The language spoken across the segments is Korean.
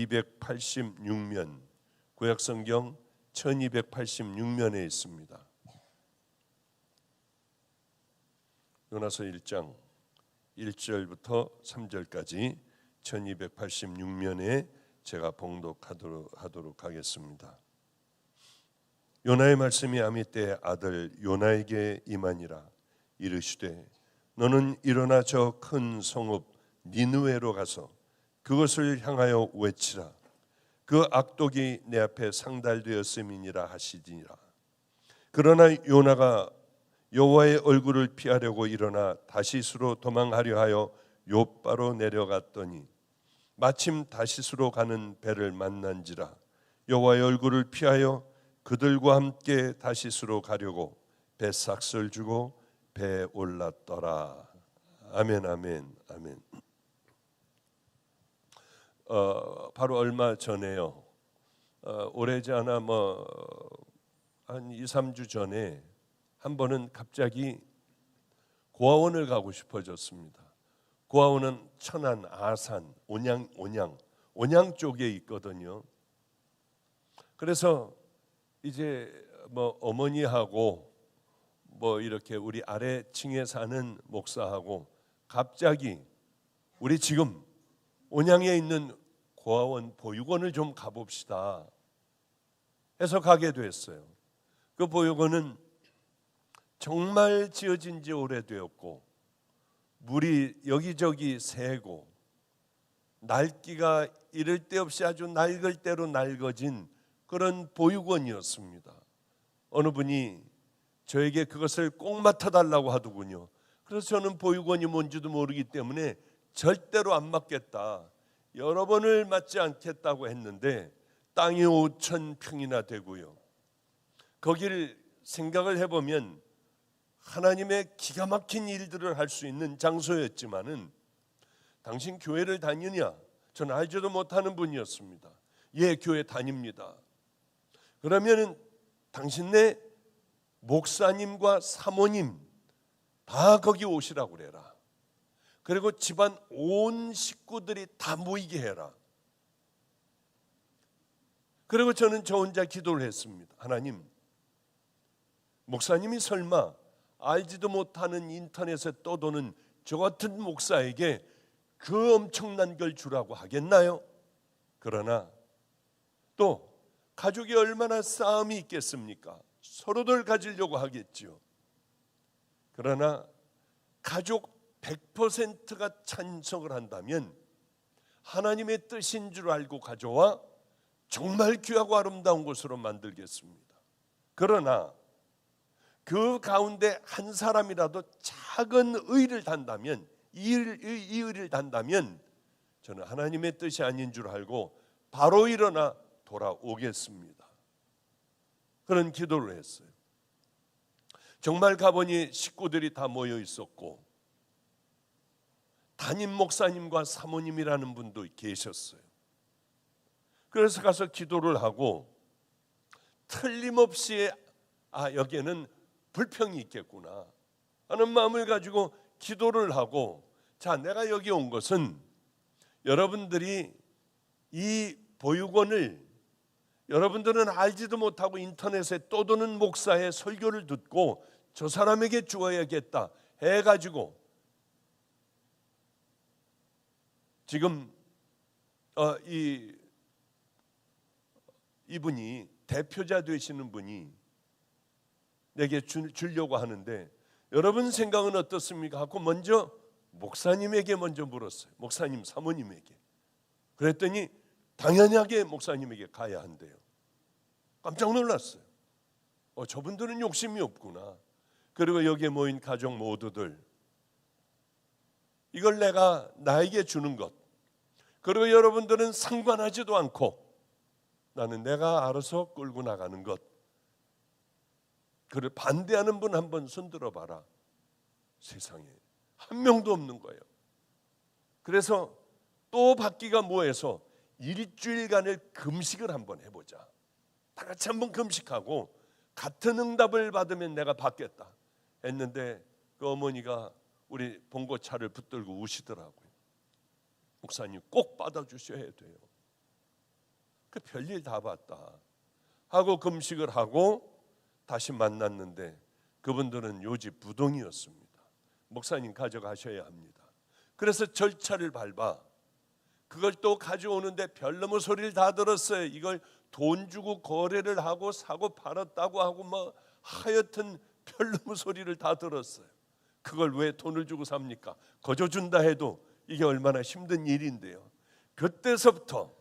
1286면, 구약성경 1286면에 있습니다. 요나서 1장 1절부터 3절까지 1286면에 제가 봉독하도록 하겠습니다. 요나의 말씀이 아미떼의 아들 요나에게 임하니라. 이르시되 너는 일어나 저 큰 성읍 니느웨로 가서 그것을 향하여 외치라. 그 악독이 내 앞에 상달되었음이니라 하시니라. 그러나 요나가 여호와의 얼굴을 피하려고 일어나 다시스로 도망하려 하여 욥바로 내려갔더니 마침 다시스로 가는 배를 만난지라. 여호와의 얼굴을 피하여 그들과 함께 다시스로 가려고 배삭을 주고 배에 올랐더라. 아멘, 아멘, 아멘. 바로 얼마 전에요. 오래지 않아 한 2, 3주 전에 한 번은 갑자기 고아원을 가고 싶어졌습니다. 고아원은 천안, 아산, 온양 쪽에 있거든요. 그래서 이제 어머니하고 이렇게 우리 아래층에 사는 목사하고 갑자기 우리 지금 온양에 있는 고아원 보육원을 좀 가봅시다 해서 가게 됐어요. 그 보육원은 정말 지어진 지 오래되었고 물이 여기저기 새고 낡기가 이를 데 없이 아주 낡을 대로 낡아진 그런 보육원이었습니다. 어느 분이 저에게 그것을 꼭 맡아달라고 하더군요. 그래서 저는 보육원이 뭔지도 모르기 때문에 절대로 안 맡겠다, 여러 번을 맡지 않겠다고 했는데 땅이 5,000평이나 되고요. 거기를 생각을 해보면 하나님의 기가 막힌 일들을 할 수 있는 장소였지만은 당신 교회를 다니냐? 저는 알지도 못하는 분이었습니다. 예, 교회 다닙니다. 그러면은 당신네 목사님과 사모님 다 거기 오시라고 그래라. 그리고 집안 온 식구들이 다 모이게 해라. 그리고 저는 저 혼자 기도를 했습니다. 하나님, 목사님이 설마 알지도 못하는 인터넷에 떠도는 저 같은 목사에게 그 엄청난 걸 주라고 하겠나요? 그러나 또 가족이 얼마나 싸움이 있겠습니까? 서로들 가지려고 하겠죠. 그러나 가족 100%가 찬성을 한다면 하나님의 뜻인 줄 알고 가져와 정말 귀하고 아름다운 곳으로 만들겠습니다. 그러나 그 가운데 한 사람이라도 작은 의를 단다면, 이 의를 단다면 저는 하나님의 뜻이 아닌 줄 알고 바로 일어나 돌아오겠습니다. 그런 기도를 했어요. 정말 가보니 식구들이 다 모여 있었고 담임 목사님과 사모님이라는 분도 계셨어요. 그래서 가서 기도를 하고 틀림없이 여기에는 불평이 있겠구나 하는 마음을 가지고 기도를 하고, 내가 여기 온 것은 여러분들이 이 보육원을 여러분들은 알지도 못하고 인터넷에 떠도는 목사의 설교를 듣고 저 사람에게 주어야겠다 해가지고 지금 이분이 대표자 되시는 분이 내게 주려고 하는데 여러분 생각은 어떻습니까? 하고 먼저 목사님에게 먼저 물었어요. 목사님, 사모님에게. 그랬더니 당연하게 목사님에게 가야 한대요. 깜짝 놀랐어요. 저분들은 욕심이 없구나. 그리고 여기에 모인 가족 모두들, 이걸 내가 나에게 주는 것, 그리고 여러분들은 상관하지도 않고 나는 내가 알아서 끌고 나가는 것, 그를 반대하는 분 한번 손들어 봐라. 세상에 한 명도 없는 거예요. 그래서 또 받기가 뭐해서 일주일간을 금식을 한번 해보자. 다 같이 한번 금식하고 같은 응답을 받으면 내가 받겠다 했는데 그 어머니가 우리 봉고차를 붙들고 우시더라고요. 목사님 꼭 받아주셔야 돼요. 그 별일 다 봤다 하고 금식을 하고 다시 만났는데 그분들은 요집 부동이었습니다. 목사님 가져가셔야 합니다. 그래서 절차를 밟아 그걸 또 가져오는데 별나무 소리를 다 들었어요. 이걸 돈 주고 거래를 하고 사고 팔았다고 하고 뭐 하여튼 별나무 소리를 다 들었어요. 그걸 왜 돈을 주고 삽니까? 거저 준다 해도 이게 얼마나 힘든 일인데요. 그때서부터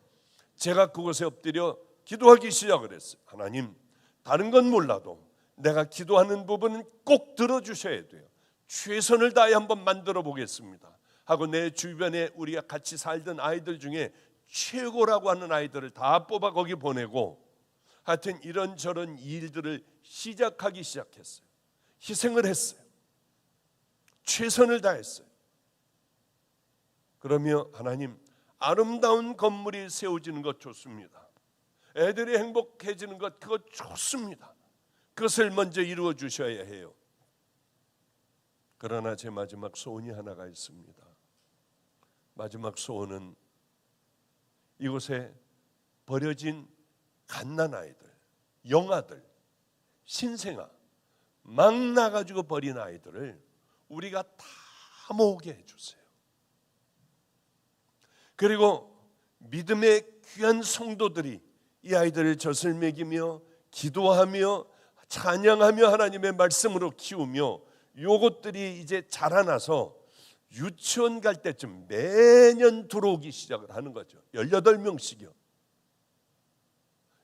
제가 그곳에 엎드려 기도하기 시작을 했어요. 하나님, 다른 건 몰라도 내가 기도하는 부분은 꼭 들어주셔야 돼요. 최선을 다해 한번 만들어 보겠습니다 하고 내 주변에 우리가 같이 살던 아이들 중에 최고라고 하는 아이들을 다 뽑아 거기 보내고 하여튼 이런저런 일들을 시작하기 시작했어요. 희생을 했어요. 최선을 다했어요. 그러며 하나님, 아름다운 건물이 세워지는 것 좋습니다. 애들이 행복해지는 것 그거 좋습니다. 그것을 먼저 이루어 주셔야 해요. 그러나 제 마지막 소원이 하나가 있습니다. 마지막 소원은 이곳에 버려진 갓난아이들, 영아들, 신생아 막 나가지고 버린 아이들을 우리가 다 모으게 해주세요. 그리고 믿음의 귀한 성도들이 이 아이들을 젖을 먹이며 기도하며 찬양하며 하나님의 말씀으로 키우며 요것들이 이제 자라나서 유치원 갈 때쯤 매년 들어오기 시작을 하는 거죠. 18명씩이요.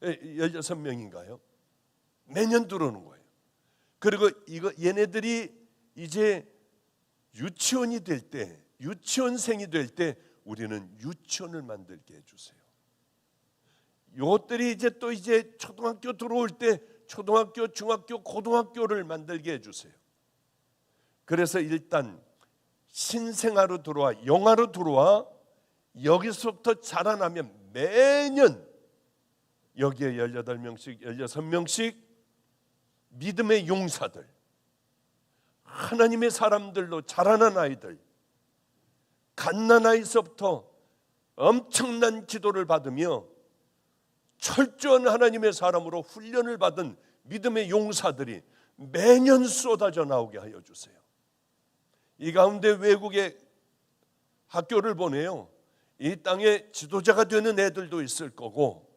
16명인가요? 매년 들어오는 거예요. 그리고 얘네들이 이제 유치원이 될 때, 유치원생이 될 때 우리는 유치원을 만들게 해주세요. 요것들이 이제 초등학교 들어올 때 초등학교, 중학교, 고등학교를 만들게 해주세요. 그래서 일단 신생아로 들어와, 영아로 들어와 여기서부터 자라나면 매년 여기에 18명씩, 16명씩 믿음의 용사들, 하나님의 사람들로 자라난 아이들, 갓난아이서부터 엄청난 기도를 받으며 철저한 하나님의 사람으로 훈련을 받은 믿음의 용사들이 매년 쏟아져 나오게 하여 주세요. 이 가운데 외국에 학교를 보내요. 이 땅에 지도자가 되는 애들도 있을 거고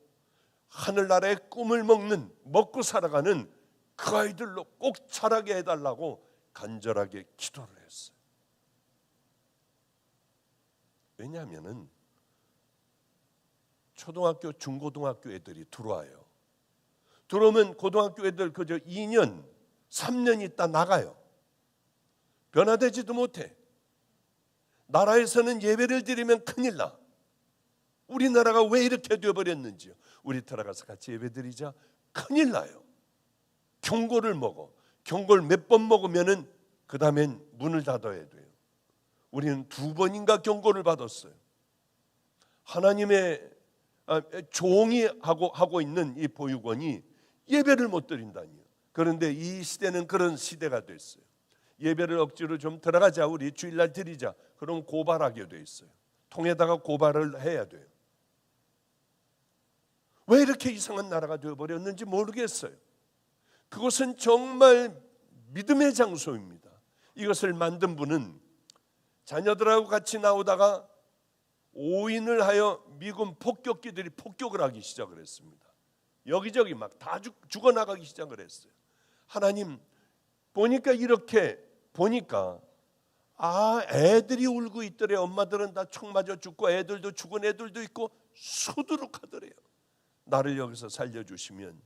하늘나라의 꿈을 먹고 살아가는 그 아이들로 꼭 자라게 해달라고 간절하게 기도를 했어요. 왜냐하면은 초등학교, 중고등학교 애들이 들어와요. 들어오면 고등학교 애들 그저 2년, 3년 있다 나가요. 변화되지도 못해. 나라에서는 예배를 드리면 큰일 나. 우리나라가 왜 이렇게 되어버렸는지요. 우리 들어가서 같이 예배 드리자. 큰일 나요. 경고를 먹어. 경고를 몇 번 먹으면은 그 다음엔 문을 닫아야 돼요. 우리는 2번인가 경고를 받았어요. 하나님의 종이 하고 있는 이 보육원이 예배를 못 드린다니요. 그런데 이 시대는 그런 시대가 됐어요. 예배를 억지로 좀 들어가자, 우리 주일날 드리자. 그럼 고발하게 돼 있어요. 통에다가 고발을 해야 돼요. 왜 이렇게 이상한 나라가 되어버렸는지 모르겠어요. 그것은 정말 믿음의 장소입니다. 이것을 만든 분은 자녀들하고 같이 나오다가 오인을 하여 미군 폭격기들이 폭격을 하기 시작을 했습니다. 여기저기 막 다 죽어나가기 시작을 했어요. 하나님, 이렇게 보니까 애들이 울고 있더래. 엄마들은 다 총 맞아 죽고 애들도 죽은 애들도 있고 수두룩하더래요. 나를 여기서 살려주시면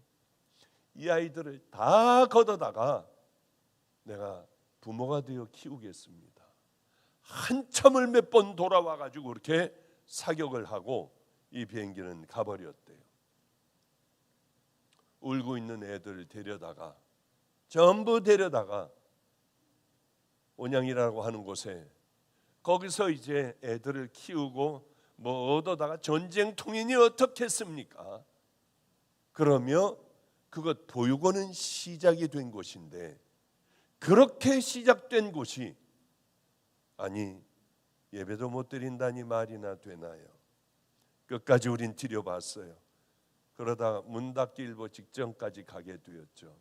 이 아이들을 다 걷어다가 내가 부모가 되어 키우겠습니다. 한참을 몇 번 돌아와 가지고 그렇게 사격을 하고 이 비행기는 가버렸대요. 울고 있는 애들을 전부 데려다가 온양이라고 하는 곳에, 거기서 이제 애들을 키우고 뭐 얻어다가 전쟁통이니 어떻겠습니까? 그러며 그것 보육원은 시작이 된 곳인데, 그렇게 시작된 곳이 예배도 못 드린다니 말이나 되나요? 끝까지 우린 드려봤어요. 그러다 문 닫기 일보 직전까지 가게 되었죠.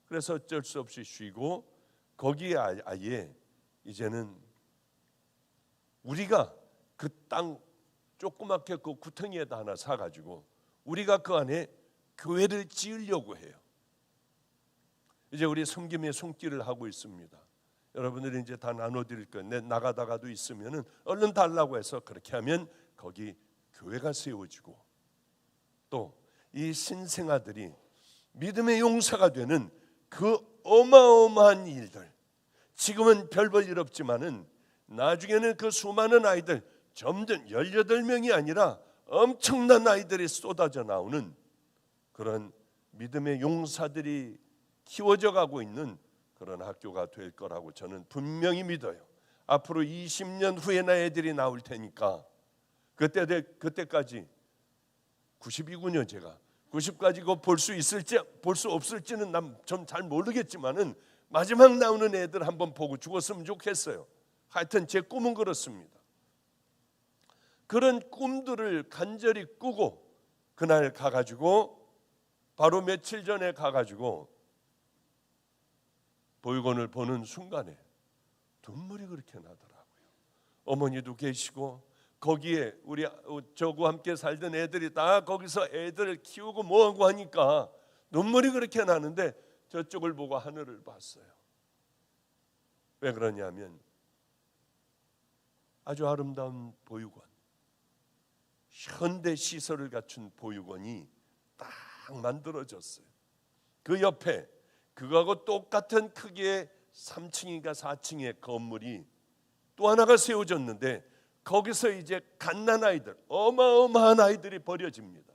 그래서 어쩔 수 없이 쉬고 거기에 아예 이제는 우리가 그 땅 조그맣게 그 구덩이에다 하나 사가지고 우리가 그 안에 교회를 지으려고 해요. 이제 우리 섬김의 손길을 하고 있습니다. 여러분들이 이제 다 나눠드릴 거예요. 나가다가도 있으면은 얼른 달라고 해서 그렇게 하면 거기 교회가 세워지고 또 이 신생아들이 믿음의 용사가 되는 그 어마어마한 일들, 지금은 별 볼 일 없지만은 나중에는 그 수많은 아이들, 점점 18명이 아니라 엄청난 아이들이 쏟아져 나오는 그런 믿음의 용사들이 키워져 가고 있는 그런 학교가 될 거라고 저는 분명히 믿어요. 앞으로 20년 후에나 애들이 나올 테니까 그때까지 90이군요. 제가 90까지 볼 수 있을지 볼 수 없을지는 좀 잘 모르겠지만은 마지막 나오는 애들 한번 보고 죽었으면 좋겠어요. 하여튼 제 꿈은 그렇습니다. 그런 꿈들을 간절히 꾸고 그날 가가지고 바로 며칠 전에 가가지고 보육원을 보는 순간에 눈물이 그렇게 나더라고요. 어머니도 계시고 거기에 우리 저하고 함께 살던 애들이 다 거기서 애들을 키우고 뭐하고 하니까 눈물이 그렇게 나는데 저쪽을 보고 하늘을 봤어요. 왜 그러냐면 아주 아름다운 보육원, 현대 시설을 갖춘 보육원이 딱 만들어졌어요. 그 옆에 그거하고 똑같은 크기의 3층인가 4층의 건물이 또 하나가 세워졌는데 거기서 이제 갓난아이들, 어마어마한 아이들이 버려집니다.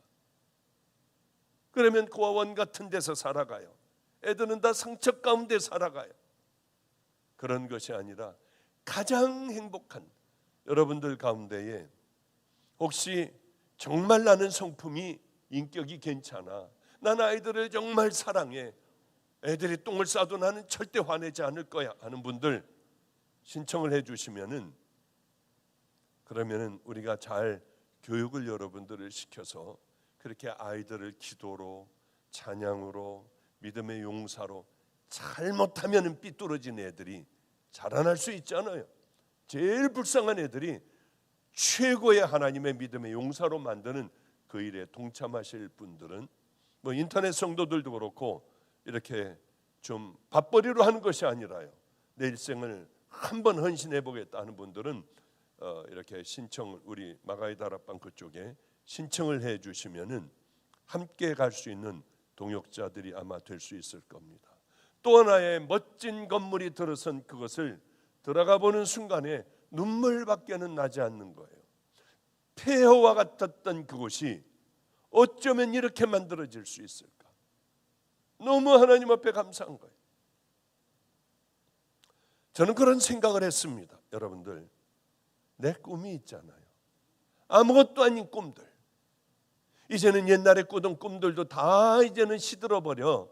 그러면 고아원 같은 데서 살아가요. 애들은 다 상처 가운데 살아가요. 그런 것이 아니라 가장 행복한 여러분들 가운데에 혹시 정말 나는 성품이 인격이 괜찮아, 난 아이들을 정말 사랑해, 애들이 똥을 싸도 나는 절대 화내지 않을 거야 하는 분들 신청을 해주시면은 그러면은 우리가 잘 교육을 여러분들을 시켜서 그렇게 아이들을 기도로, 찬양으로, 믿음의 용사로, 잘못하면은 삐뚤어진 애들이 자라날 수 있잖아요. 제일 불쌍한 애들이 최고의 하나님의 믿음의 용사로 만드는 그 일에 동참하실 분들은 뭐 인터넷 성도들도 그렇고 이렇게 좀 밥벌이로 하는 것이 아니라요, 내 일생을 한번 헌신해 보겠다 하는 분들은 이렇게 신청을 우리 마가이 다락방 그쪽에 신청을 해 주시면은 함께 갈 수 있는 동역자들이 아마 될 수 있을 겁니다. 또 하나의 멋진 건물이 들어선 그것을 들어가 보는 순간에 눈물밖에는 나지 않는 거예요. 폐허와 같았던 그곳이 어쩌면 이렇게 만들어질 수 있을까? 너무 하나님 앞에 감사한 거예요. 저는 그런 생각을 했습니다. 여러분들, 내 꿈이 있잖아요. 아무것도 아닌 꿈들. 이제는 옛날에 꾸던 꿈들도 다 이제는 시들어버려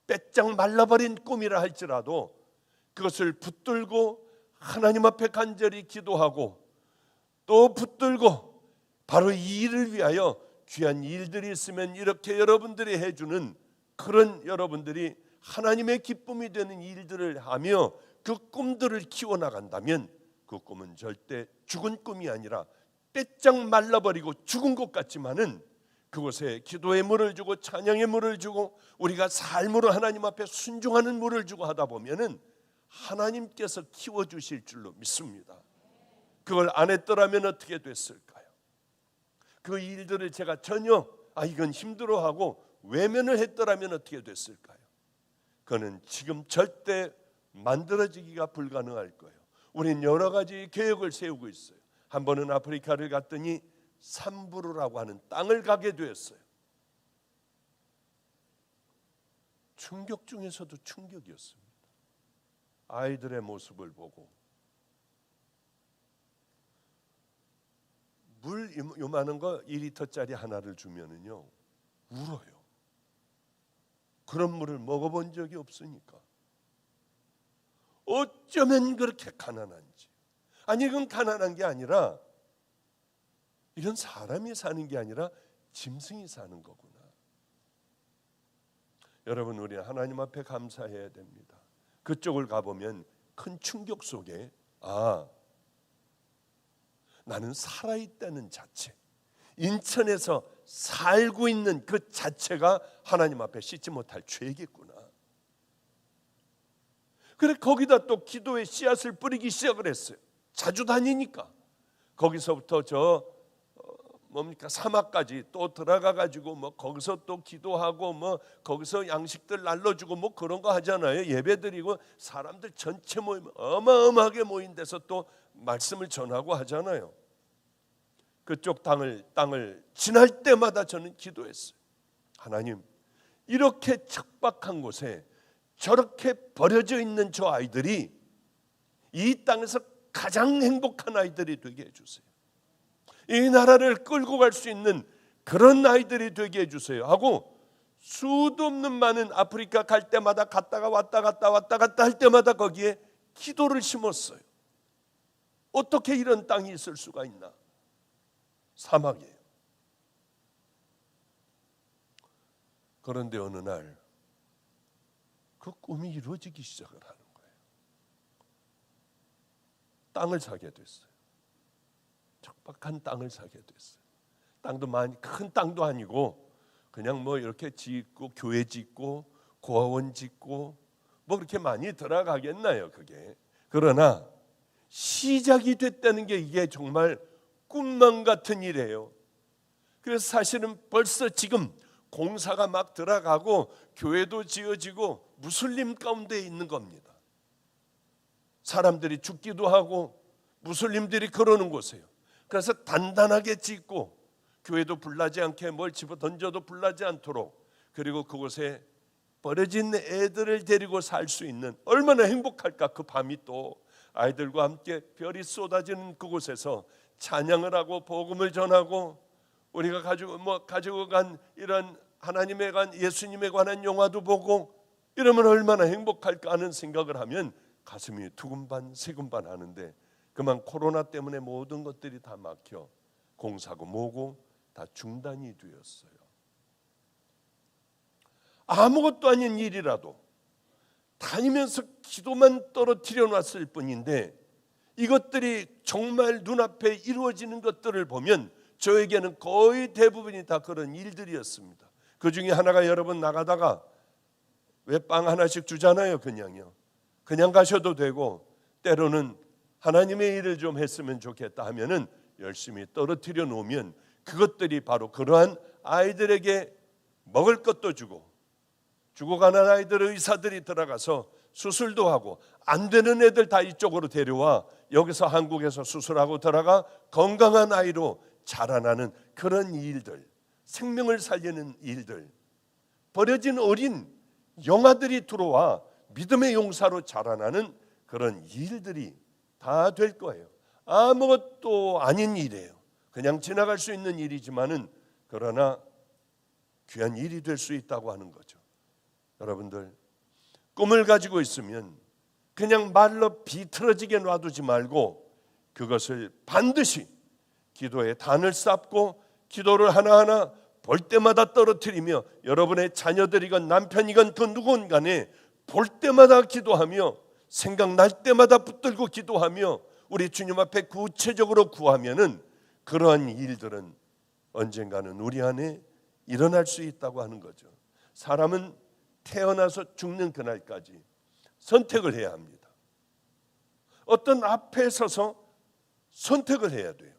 빼짝 말라버린 꿈이라 할지라도 그것을 붙들고 하나님 앞에 간절히 기도하고 또 붙들고 바로 이 일을 위하여 귀한 일들이 있으면 이렇게 여러분들이 해주는 그런 여러분들이 하나님의 기쁨이 되는 일들을 하며 그 꿈들을 키워나간다면 그 꿈은 절대 죽은 꿈이 아니라 빼짝 말라버리고 죽은 것 같지만은 그곳에 기도의 물을 주고 찬양의 물을 주고 우리가 삶으로 하나님 앞에 순종하는 물을 주고 하다 보면은 하나님께서 키워주실 줄로 믿습니다. 그걸 안 했더라면 어떻게 됐을까요? 그 일들을 제가 전혀 이건 힘들어하고 외면을 했더라면 어떻게 됐을까요? 그거는 지금 절대 만들어지기가 불가능할 거예요. 우린 여러 가지 계획을 세우고 있어요. 한 번은 아프리카를 갔더니 삼부르라고 하는 땅을 가게 되었어요. 충격 중에서도 충격이었습니다. 아이들의 모습을 보고 물 요만한 거 2리터짜리 하나를 주면은요 울어요. 그런 물을 먹어본 적이 없으니까 어쩌면 그렇게 가난한지. 아니 이건 가난한 게 아니라 이건 사람이 사는 게 아니라 짐승이 사는 거구나. 여러분, 우리는 하나님 앞에 감사해야 됩니다. 그쪽을 가보면 큰 충격 속에 나는 살아있다는 자체, 인천에서 살고 있는 그 자체가 하나님 앞에 씻지 못할 죄겠구나. 그래 거기다 또 기도의 씨앗을 뿌리기 시작을 했어요. 자주 다니니까. 거기서부터 사막까지 또 들어가 가지고 거기서 또 기도하고 거기서 양식들 날려주고 그런 거 하잖아요. 예배드리고 사람들 전체 모임 어마어마하게 모인 데서 또 말씀을 전하고 하잖아요. 그쪽 땅을 지날 때마다 저는 기도했어요. 하나님, 이렇게 척박한 곳에 저렇게 버려져 있는 저 아이들이 이 땅에서 가장 행복한 아이들이 되게 해주세요. 이 나라를 끌고 갈 수 있는 그런 아이들이 되게 해주세요 하고 수도 없는 많은 아프리카 갈 때마다 갔다가 왔다 갔다 할 때마다 거기에 기도를 심었어요. 어떻게 이런 땅이 있을 수가 있나? 사막이에요. 그런데 어느 날 그 꿈이 이루어지기 시작을 하는 거예요. 땅을 사게 됐어요. 척박한 땅을 사게 됐어요. 땅도 많이 큰 땅도 아니고 그냥 이렇게 짓고 교회 짓고 고아원 짓고 그렇게 많이 들어가겠나요, 그게. 그러나 시작이 됐다는 게 이게 정말 꿈만 같은 일이에요. 그래서 사실은 벌써 지금 공사가 막 들어가고 교회도 지어지고 무슬림 가운데 있는 겁니다. 사람들이 죽기도 하고 무슬림들이 그러는 곳이에요. 그래서 단단하게 짓고 교회도 불나지 않게 뭘 집어 던져도 불나지 않도록, 그리고 그곳에 버려진 애들을 데리고 살 수 있는, 얼마나 행복할까. 그 밤이 또 아이들과 함께 별이 쏟아지는 그곳에서 찬양을 하고 복음을 전하고, 우리가 가지고 간 이런 하나님에 관한, 예수님에 관한 영화도 보고 이러면 얼마나 행복할까 하는 생각을 하면 가슴이 두근반 세근반 하는데, 그만 코로나 때문에 모든 것들이 다 막혀 공사고 뭐고 다 중단이 되었어요. 아무것도 아닌 일이라도 다니면서 기도만 떨어뜨려 놨을 뿐인데, 이것들이 정말 눈앞에 이루어지는 것들을 보면 저에게는 거의 대부분이 다 그런 일들이었습니다. 그 중에 하나가, 여러분 나가다가 왜 빵 하나씩 주잖아요. 그냥 가셔도 되고, 때로는 하나님의 일을 좀 했으면 좋겠다 하면은 열심히 떨어뜨려 놓으면 그것들이 바로 그러한 아이들에게 먹을 것도 주고 가는 아이들 의사들이 들어가서 수술도 하고, 안 되는 애들 다 이쪽으로 데려와 여기서 한국에서 수술하고 들어가 건강한 아이로 자라나는 그런 일들, 생명을 살리는 일들, 버려진 어린 영아들이 들어와 믿음의 용사로 자라나는 그런 일들이 다 될 거예요. 아무것도 아닌 일이에요. 그냥 지나갈 수 있는 일이지만은 그러나 귀한 일이 될 수 있다고 하는 거죠. 여러분들, 꿈을 가지고 있으면 그냥 말로 비틀어지게 놔두지 말고 그것을 반드시 기도의 단을 쌓고 기도를 하나하나 볼 때마다 떨어뜨리며, 여러분의 자녀들이건 남편이건 그 누군가에 볼 때마다 기도하며 생각날 때마다 붙들고 기도하며 우리 주님 앞에 구체적으로 구하면은 그러한 일들은 언젠가는 우리 안에 일어날 수 있다고 하는 거죠. 사람은 태어나서 죽는 그날까지 선택을 해야 합니다. 어떤 앞에 서서 선택을 해야 돼요.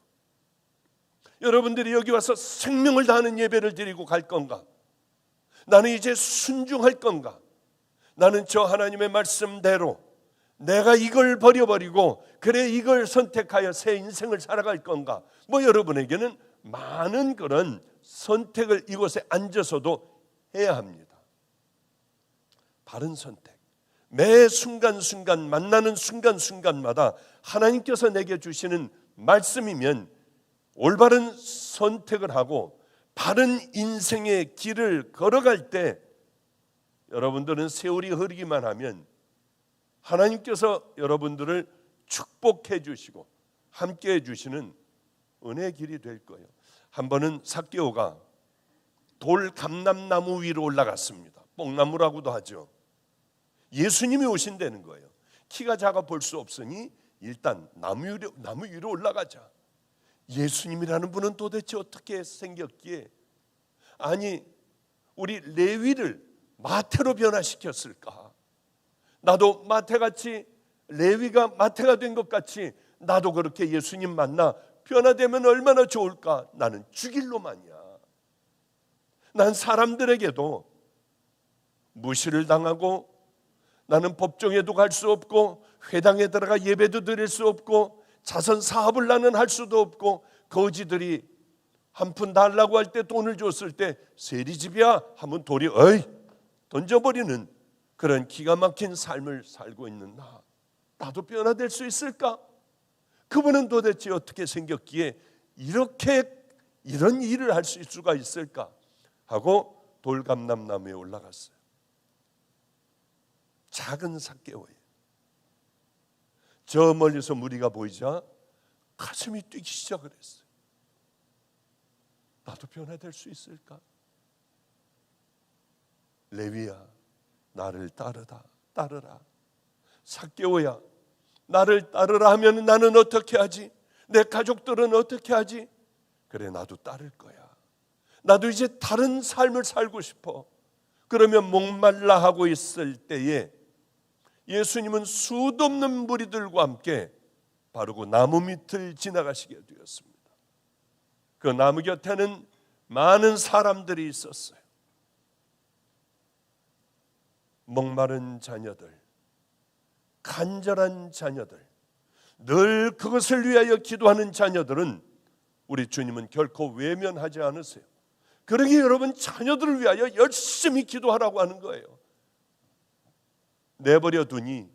여러분들이 여기 와서 생명을 다하는 예배를 드리고 갈 건가? 나는 이제 순종할 건가? 나는 저 하나님의 말씀대로 내가 이걸 버려버리고 그래 이걸 선택하여 새 인생을 살아갈 건가? 여러분에게는 많은 그런 선택을 이곳에 앉아서도 해야 합니다. 바른 선택. 매 순간순간 만나는 순간순간마다 하나님께서 내게 주시는 말씀이면 올바른 선택을 하고 바른 인생의 길을 걸어갈 때, 여러분들은 세월이 흐르기만 하면 하나님께서 여러분들을 축복해 주시고 함께 해 주시는 은혜의 길이 될 거예요. 한 번은 삭개오가 돌 감람나무 위로 올라갔습니다. 뽕나무라고도 하죠. 예수님이 오신다는 거예요. 키가 작아 볼 수 없으니 일단 나무 위로 올라가자. 예수님이라는 분은 도대체 어떻게 생겼기에 아니 우리 레위를 마태로 변화시켰을까? 나도 마태같이 레위가 마태가 된 것 같이 나도 그렇게 예수님 만나 변화되면 얼마나 좋을까? 나는 죽일 놈아니야. 난 사람들에게도 무시를 당하고 나는 법정에도 갈 수 없고 회당에 들어가 예배도 드릴 수 없고 자선 사업을 나는 할 수도 없고 거지들이 한 푼 달라고 할 때 돈을 줬을 때 세리집이야 하면 돌이 어이 던져버리는 그런 기가 막힌 삶을 살고 있는 나도 변화될 수 있을까? 그분은 도대체 어떻게 생겼기에 이런 일을 할 수가 있을까? 하고 돌감람나무에 올라갔어요. 작은 삭개오예요. 저 멀리서 무리가 보이자 가슴이 뛰기 시작을 했어요. 나도 변화될 수 있을까? 레위야, 나를 따르라. 삭개오야, 나를 따르라 하면 나는 어떻게 하지? 내 가족들은 어떻게 하지? 그래, 나도 따를 거야. 나도 이제 다른 삶을 살고 싶어. 그러면 목말라 하고 있을 때에 예수님은 수도 없는 무리들과 함께 바로 그 나무 밑을 지나가시게 되었습니다. 그 나무 곁에는 많은 사람들이 있었어요. 목마른 자녀들, 간절한 자녀들, 늘 그것을 위하여 기도하는 자녀들은 우리 주님은 결코 외면하지 않으세요. 그러기에 여러분 자녀들을 위하여 열심히 기도하라고 하는 거예요. 내버려 두니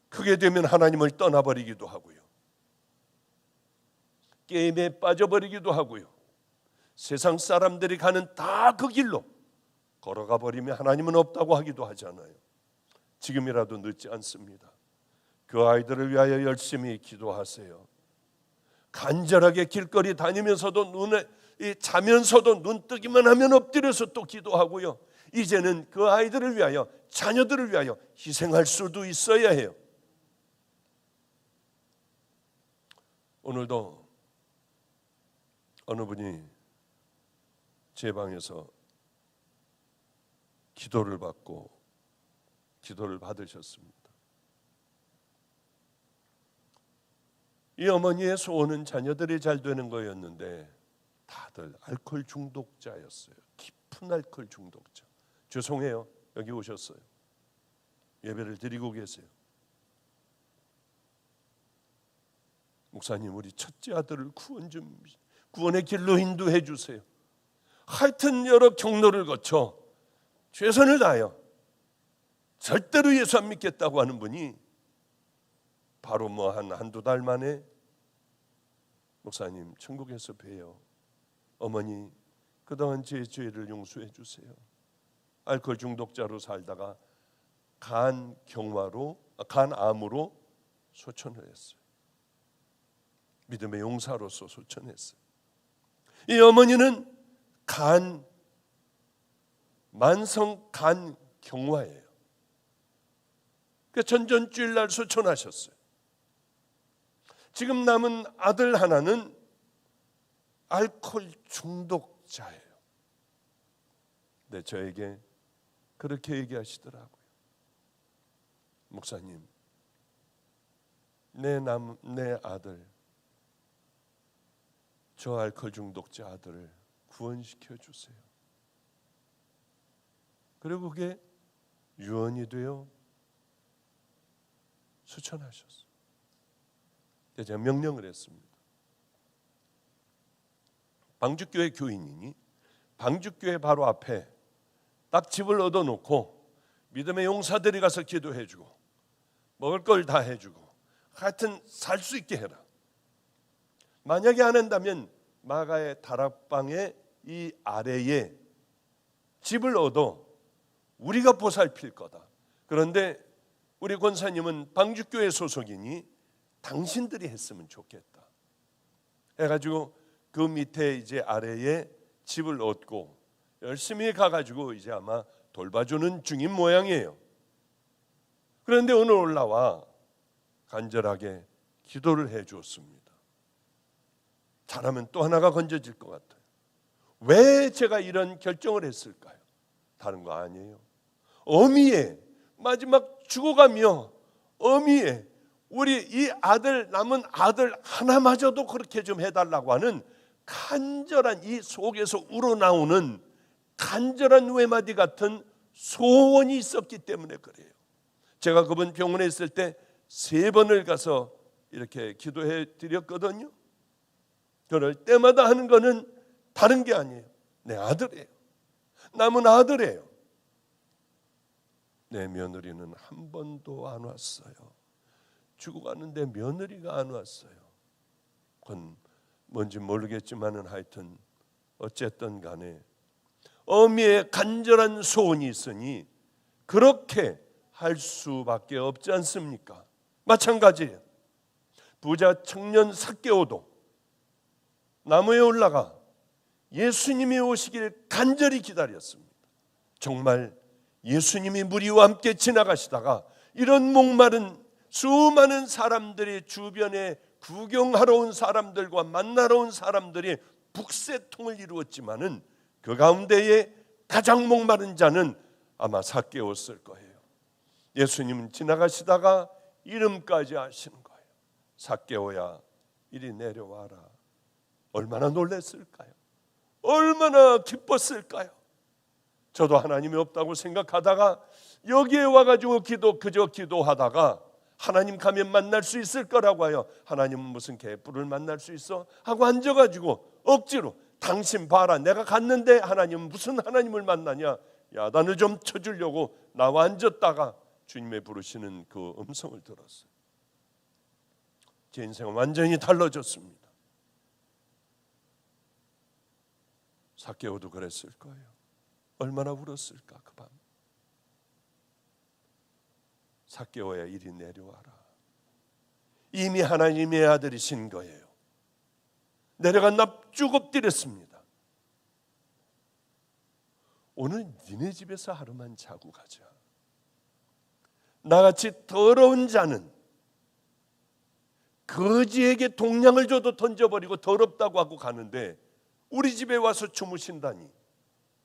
그게 되면 하나님을 떠나버리기도 하고요. 게임에 빠져버리기도 하고요. 세상 사람들이 가는 다 그 길로 걸어가 버리면 하나님은 없다고 하기도 하잖아요. 지금이라도 늦지 않습니다. 그 아이들을 위하여 열심히 기도하세요. 간절하게 길거리 다니면서도 자면서도 눈 뜨기만 하면 엎드려서 또 기도하고요. 이제는 그 아이들을 위하여 자녀들을 위하여 희생할 수도 있어야 해요. 오늘도 어느 분이 제 방에서 기도를 받으셨습니다. 이 어머니의 소원은 자녀들이 잘 되는 거였는데 다들 알코올 중독자였어요. 깊은 알코올 중독자. 죄송해요. 여기 오셨어요. 예배를 드리고 계세요. 목사님, 우리 첫째 아들을 구원의 길로 인도해 주세요. 하여튼 여러 경로를 거쳐 최선을 다하여 절대로 예수 안 믿겠다고 하는 분이 바로 한두 달 만에 목사님 천국에서 뵈요. 어머니 그동안 제 죄를 용서해 주세요. 알코올 중독자로 살다가 간암으로 소천을 했어요. 믿음의 용사로서 소천했어요. 이 어머니는 만성 간경화예요. 전전주일날 소천하셨어요. 지금 남은 아들 하나는 알코올 중독자예요. 네, 저에게 그렇게 얘기하시더라고요. 목사님, 내 아들, 저 알코올 중독자 아들을 구원시켜 주세요. 그리고 그게 유언이 되어 수천하셨어요. 제가 명령을 했습니다. 방주교회 교인이니 방주교회 바로 앞에 딱 집을 얻어놓고 믿음의 용사들이 가서 기도해주고 먹을 걸 다 해주고 하여튼 살 수 있게 해라. 만약에 안 한다면 마가의 다락방의 이 아래에 집을 얻어 우리가 보살필 거다. 그런데 우리 권사님은 방주교회 소속이니 당신들이 했으면 좋겠다 해가지고 그 밑에 이제 아래에 집을 얻고 열심히 가가지고 이제 아마 돌봐주는 중인 모양이에요. 그런데 오늘 올라와 간절하게 기도를 해 주었습니다. 잘하면 또 하나가 건져질 것 같아요. 왜 제가 이런 결정을 했을까요? 다른 거 아니에요. 어미에 마지막 죽어가며 어미에 우리 이 아들, 남은 아들 하나마저도 그렇게 좀 해달라고 하는 간절한, 이 속에서 우러나오는 간절한 외마디 같은 소원이 있었기 때문에 그래요. 제가 그분 병원에 있을 때 3번을 가서 이렇게 기도해 드렸거든요. 그럴 때마다 하는 거는 다른 게 아니에요. 내 아들이에요. 남은 아들이에요. 내 며느리는 한 번도 안 왔어요. 죽어가는데 며느리가 안 왔어요. 그건 뭔지 모르겠지만은 하여튼 어쨌든 간에 어미의 간절한 소원이 있으니 그렇게 할 수밖에 없지 않습니까? 마찬가지예요. 부자 청년 삭개오도 나무에 올라가 예수님이 오시길 간절히 기다렸습니다. 정말 예수님이 무리와 함께 지나가시다가 이런 목마른 수많은 사람들이 주변에 구경하러 온 사람들과 만나러 온 사람들이 북새통을 이루었지만은 그 가운데에 가장 목마른 자는 아마 삭개오였을 거예요. 예수님은 지나가시다가 이름까지 아시는 거예요. 삭개오야, 이리 내려와라. 얼마나 놀랐을까요? 얼마나 기뻤을까요? 저도 하나님이 없다고 생각하다가 여기에 와가지고 그저 기도하다가 하나님 가면 만날 수 있을 거라고 해요. 하나님은 무슨 개뿔을 만날 수 있어? 하고 앉아가지고 억지로 당신 봐라, 내가 갔는데 하나님은 무슨 하나님을 만나냐? 야단을 좀 쳐주려고 나와 앉았다가 주님의 부르시는 그 음성을 들었어요. 제 인생은 완전히 달라졌습니다. 삭개오도 그랬을 거예요. 얼마나 울었을까 그 밤. 삭개오야, 이리 내려와라. 이미 하나님의 아들이신 거예요. 내려가 납죽 엎드렸습니다. 오늘 니네 집에서 하루만 자고 가자. 나같이 더러운 자는 거지에게 동량을 줘도 던져버리고 더럽다고 하고 가는데 우리 집에 와서 주무신다니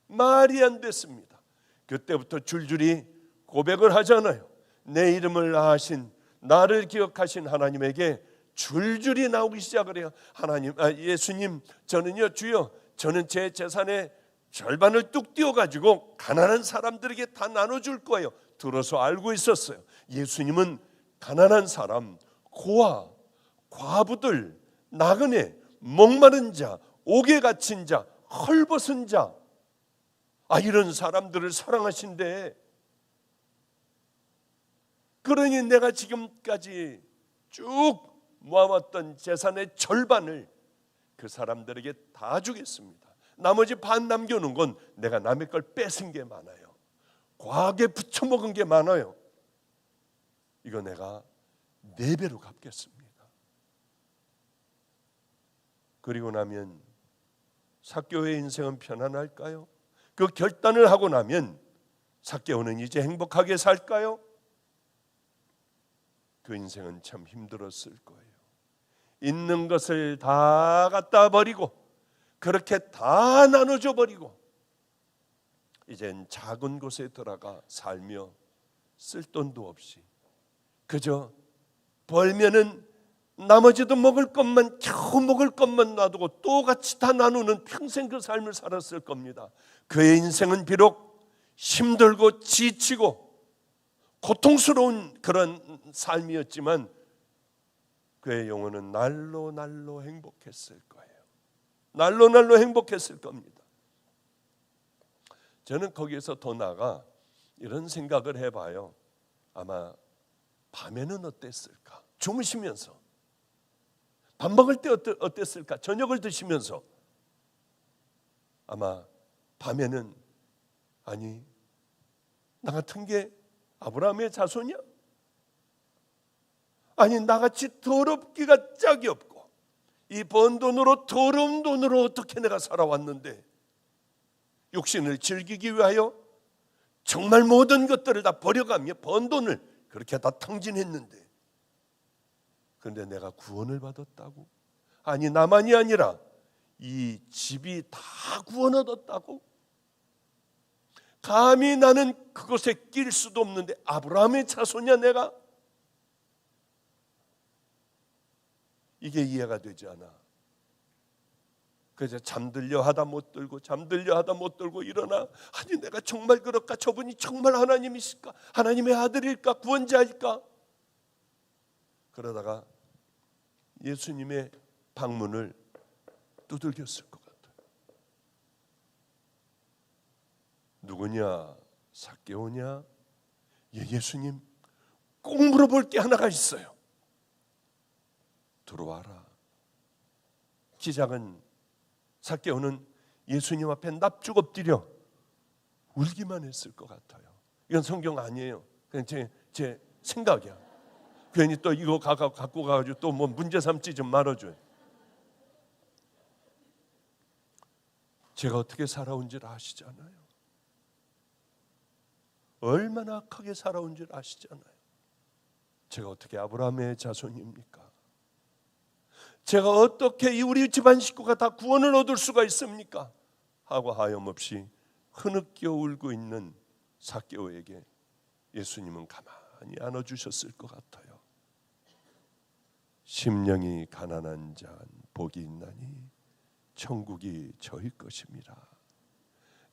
말이 안 됐습니다. 그때부터 줄줄이 고백을 하잖아요. 내 이름을 아신, 나를 기억하신 하나님에게 줄줄이 나오기 시작을 해요. 예수님, 저는요, 주여, 저는 제 재산의 절반을 뚝 띄워가지고 가난한 사람들에게 다 나눠줄 거예요. 들어서 알고 있었어요. 예수님은 가난한 사람, 고아, 과부들, 나그네, 목마른 자, 옥에 갇힌 자, 헐벗은 자, 이런 사람들을 사랑하신대. 그러니 내가 지금까지 쭉 모아왔던 재산의 절반을 그 사람들에게 다 주겠습니다. 나머지 반 남겨놓은 건 내가 남의 걸 뺏은 게 많아요. 과하게 부쳐먹은 게 많아요. 이거 내가 4배로 갚겠습니다. 그리고 나면 삭개오의 인생은 편안할까요? 그 결단을 하고 나면 삭개오는 이제 행복하게 살까요? 그 인생은 참 힘들었을 거예요. 있는 것을 다 갖다 버리고 그렇게 다 나눠줘 버리고 이젠 작은 곳에 들어가 살며 쓸 돈도 없이 그저 벌면은 나머지도 먹을 것만, 겨우 먹을 것만 놔두고 또 같이 다 나누는 평생 그 삶을 살았을 겁니다. 그의 인생은 비록 힘들고 지치고 고통스러운 그런 삶이었지만 그의 영혼은 날로 날로 행복했을 거예요. 날로 날로 행복했을 겁니다. 저는 거기에서 더 나아가 이런 생각을 해봐요. 아마 밤에는 어땠을까? 주무시면서 밥 먹을 때 어땠을까? 저녁을 드시면서 아마 밤에는 아니 나 같은 게 아브라함의 자손이야? 아니 나같이 더럽기가 짝이 없고 이 번 돈으로 더러운 돈으로 어떻게 내가 살아왔는데 욕심을 즐기기 위하여 정말 모든 것들을 다 버려가며 번 돈을 그렇게 다 탕진했는데, 그런데 내가 구원을 받았다고? 아니, 나만이 아니라 이 집이 다 구원 얻었다고? 감히 나는 그곳에 낄 수도 없는데 아브라함의 자손이야 내가? 이게 이해가 되지 않아. 그래서 잠들려 하다 못 들고 잠들려 하다 못 들고 일어나, 아니 내가 정말 그럴까? 저분이 정말 하나님이실까? 하나님의 아들일까? 구원자일까? 그러다가 예수님의 방문을 두들겼을 것 같아요. 누구냐? 삭개오냐? 예수님, 꼭 물어볼 게 하나가 있어요. 들어와라. 기장은 삭개오는 예수님 앞에 납죽 엎드려 울기만 했을 것 같아요. 이건 성경 아니에요. 그냥 제 생각이야. 괜히 또 이거 갖고 가가지고 또 뭐 문제 삼지 좀 말아줘요. 제가 어떻게 살아온지를 아시잖아요. 얼마나 악하게 살아온지를 아시잖아요. 제가 어떻게 아브라함의 자손입니까? 제가 어떻게 우리 집안 식구가 다 구원을 얻을 수가 있습니까? 하고 하염없이 흐느껴 울고 있는 삭개오에게 예수님은 가만히 안아주셨을 것 같아요. 심령이 가난한 자는 복이 있나니 천국이 저희 것입니다.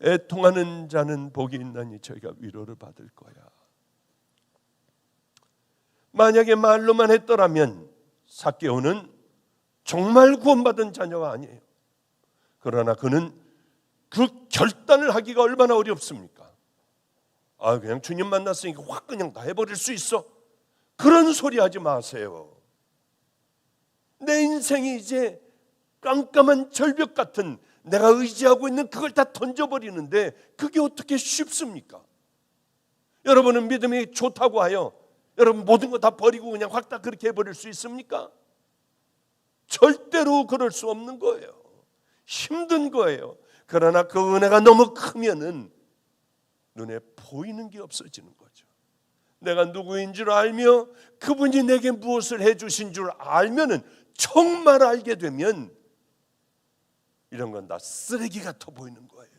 애통하는 자는 복이 있나니 저희가 위로를 받을 거야. 만약에 말로만 했더라면 삭개오는 정말 구원받은 자녀가 아니에요. 그러나 그는 그 결단을 하기가 얼마나 어렵습니까? 그냥 주님 만났으니까 확 그냥 다 해버릴 수 있어. 그런 소리 하지 마세요. 내 인생이 이제 깜깜한 절벽 같은, 내가 의지하고 있는 그걸 다 던져버리는데 그게 어떻게 쉽습니까? 여러분은 믿음이 좋다고 하여 여러분 모든 거 다 버리고 그냥 확 다 그렇게 해버릴 수 있습니까? 절대로 그럴 수 없는 거예요. 힘든 거예요. 그러나 그 은혜가 너무 크면은 눈에 보이는 게 없어지는 거죠. 내가 누구인 줄 알며 그분이 내게 무엇을 해주신 줄 알면은, 정말 알게 되면 이런 건 다 쓰레기 같아 보이는 거예요.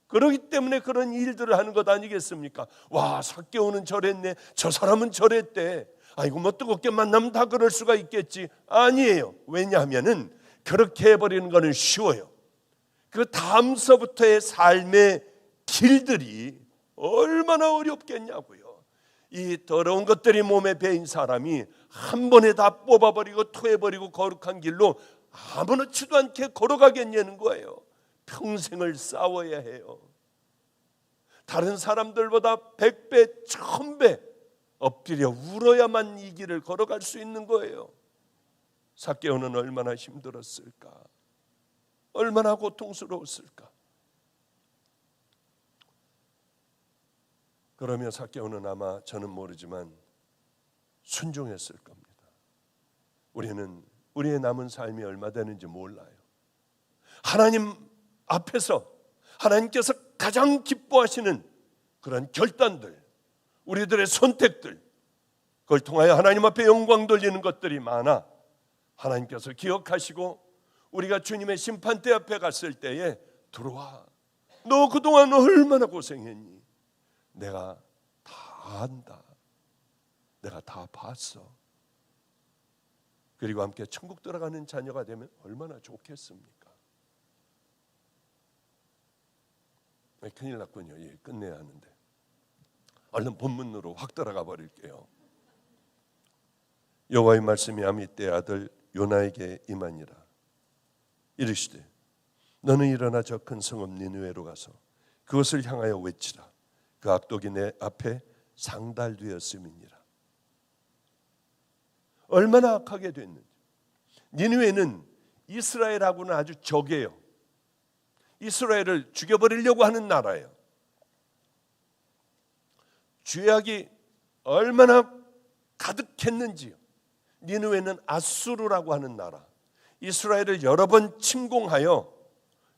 그렇기 때문에 그런 일들을 하는 것 아니겠습니까? 와, 삭개오는 저랬네, 저 사람은 저랬대, 아이고 뭐 뜨겁게 만나면 다 그럴 수가 있겠지. 아니에요. 왜냐하면은 그렇게 해버리는 거는 쉬워요. 그 다음서부터의 삶의 길들이 얼마나 어렵겠냐고요. 이 더러운 것들이 몸에 배인 사람이 한 번에 다 뽑아버리고 토해버리고 거룩한 길로 아무렇지도 않게 걸어가겠냐는 거예요. 평생을 싸워야 해요. 다른 사람들보다 100배, 1000배 엎드려 울어야만 이 길을 걸어갈 수 있는 거예요. 삭개오는 얼마나 힘들었을까? 얼마나 고통스러웠을까? 그러면 삭개오는 아마, 저는 모르지만 순종했을 겁니다. 우리는 우리의 남은 삶이 얼마 되는지 몰라요. 하나님 앞에서 하나님께서 가장 기뻐하시는 그런 결단들, 우리들의 선택들, 그걸 통하여 하나님 앞에 영광 돌리는 것들이 많아 하나님께서 기억하시고 우리가 주님의 심판대 앞에 갔을 때에, 들어와, 너 그동안 얼마나 고생했니? 내가 다 안다. 내가 다 봤어. 그리고 함께 천국 들어가는 자녀가 되면 얼마나 좋겠습니까? 큰일 났군요. 끝내야 하는데 얼른 본문으로 확 들어가 버릴게요. 여호와의 말씀이 아미떼의 아들 요나에게 임하니라. 이르시되 너는 일어나 저 큰 성읍 니느웨로 가서 그것을 향하여 외치라. 그 악독이 내 앞에 상달되었음이니라. 얼마나 악하게 됐는지. 니느웨는 이스라엘하고는 아주 적이에요. 이스라엘을 죽여버리려고 하는 나라예요. 죄악이 얼마나 가득했는지요. 니느웨는 아수르라고 하는 나라, 이스라엘을 여러 번 침공하여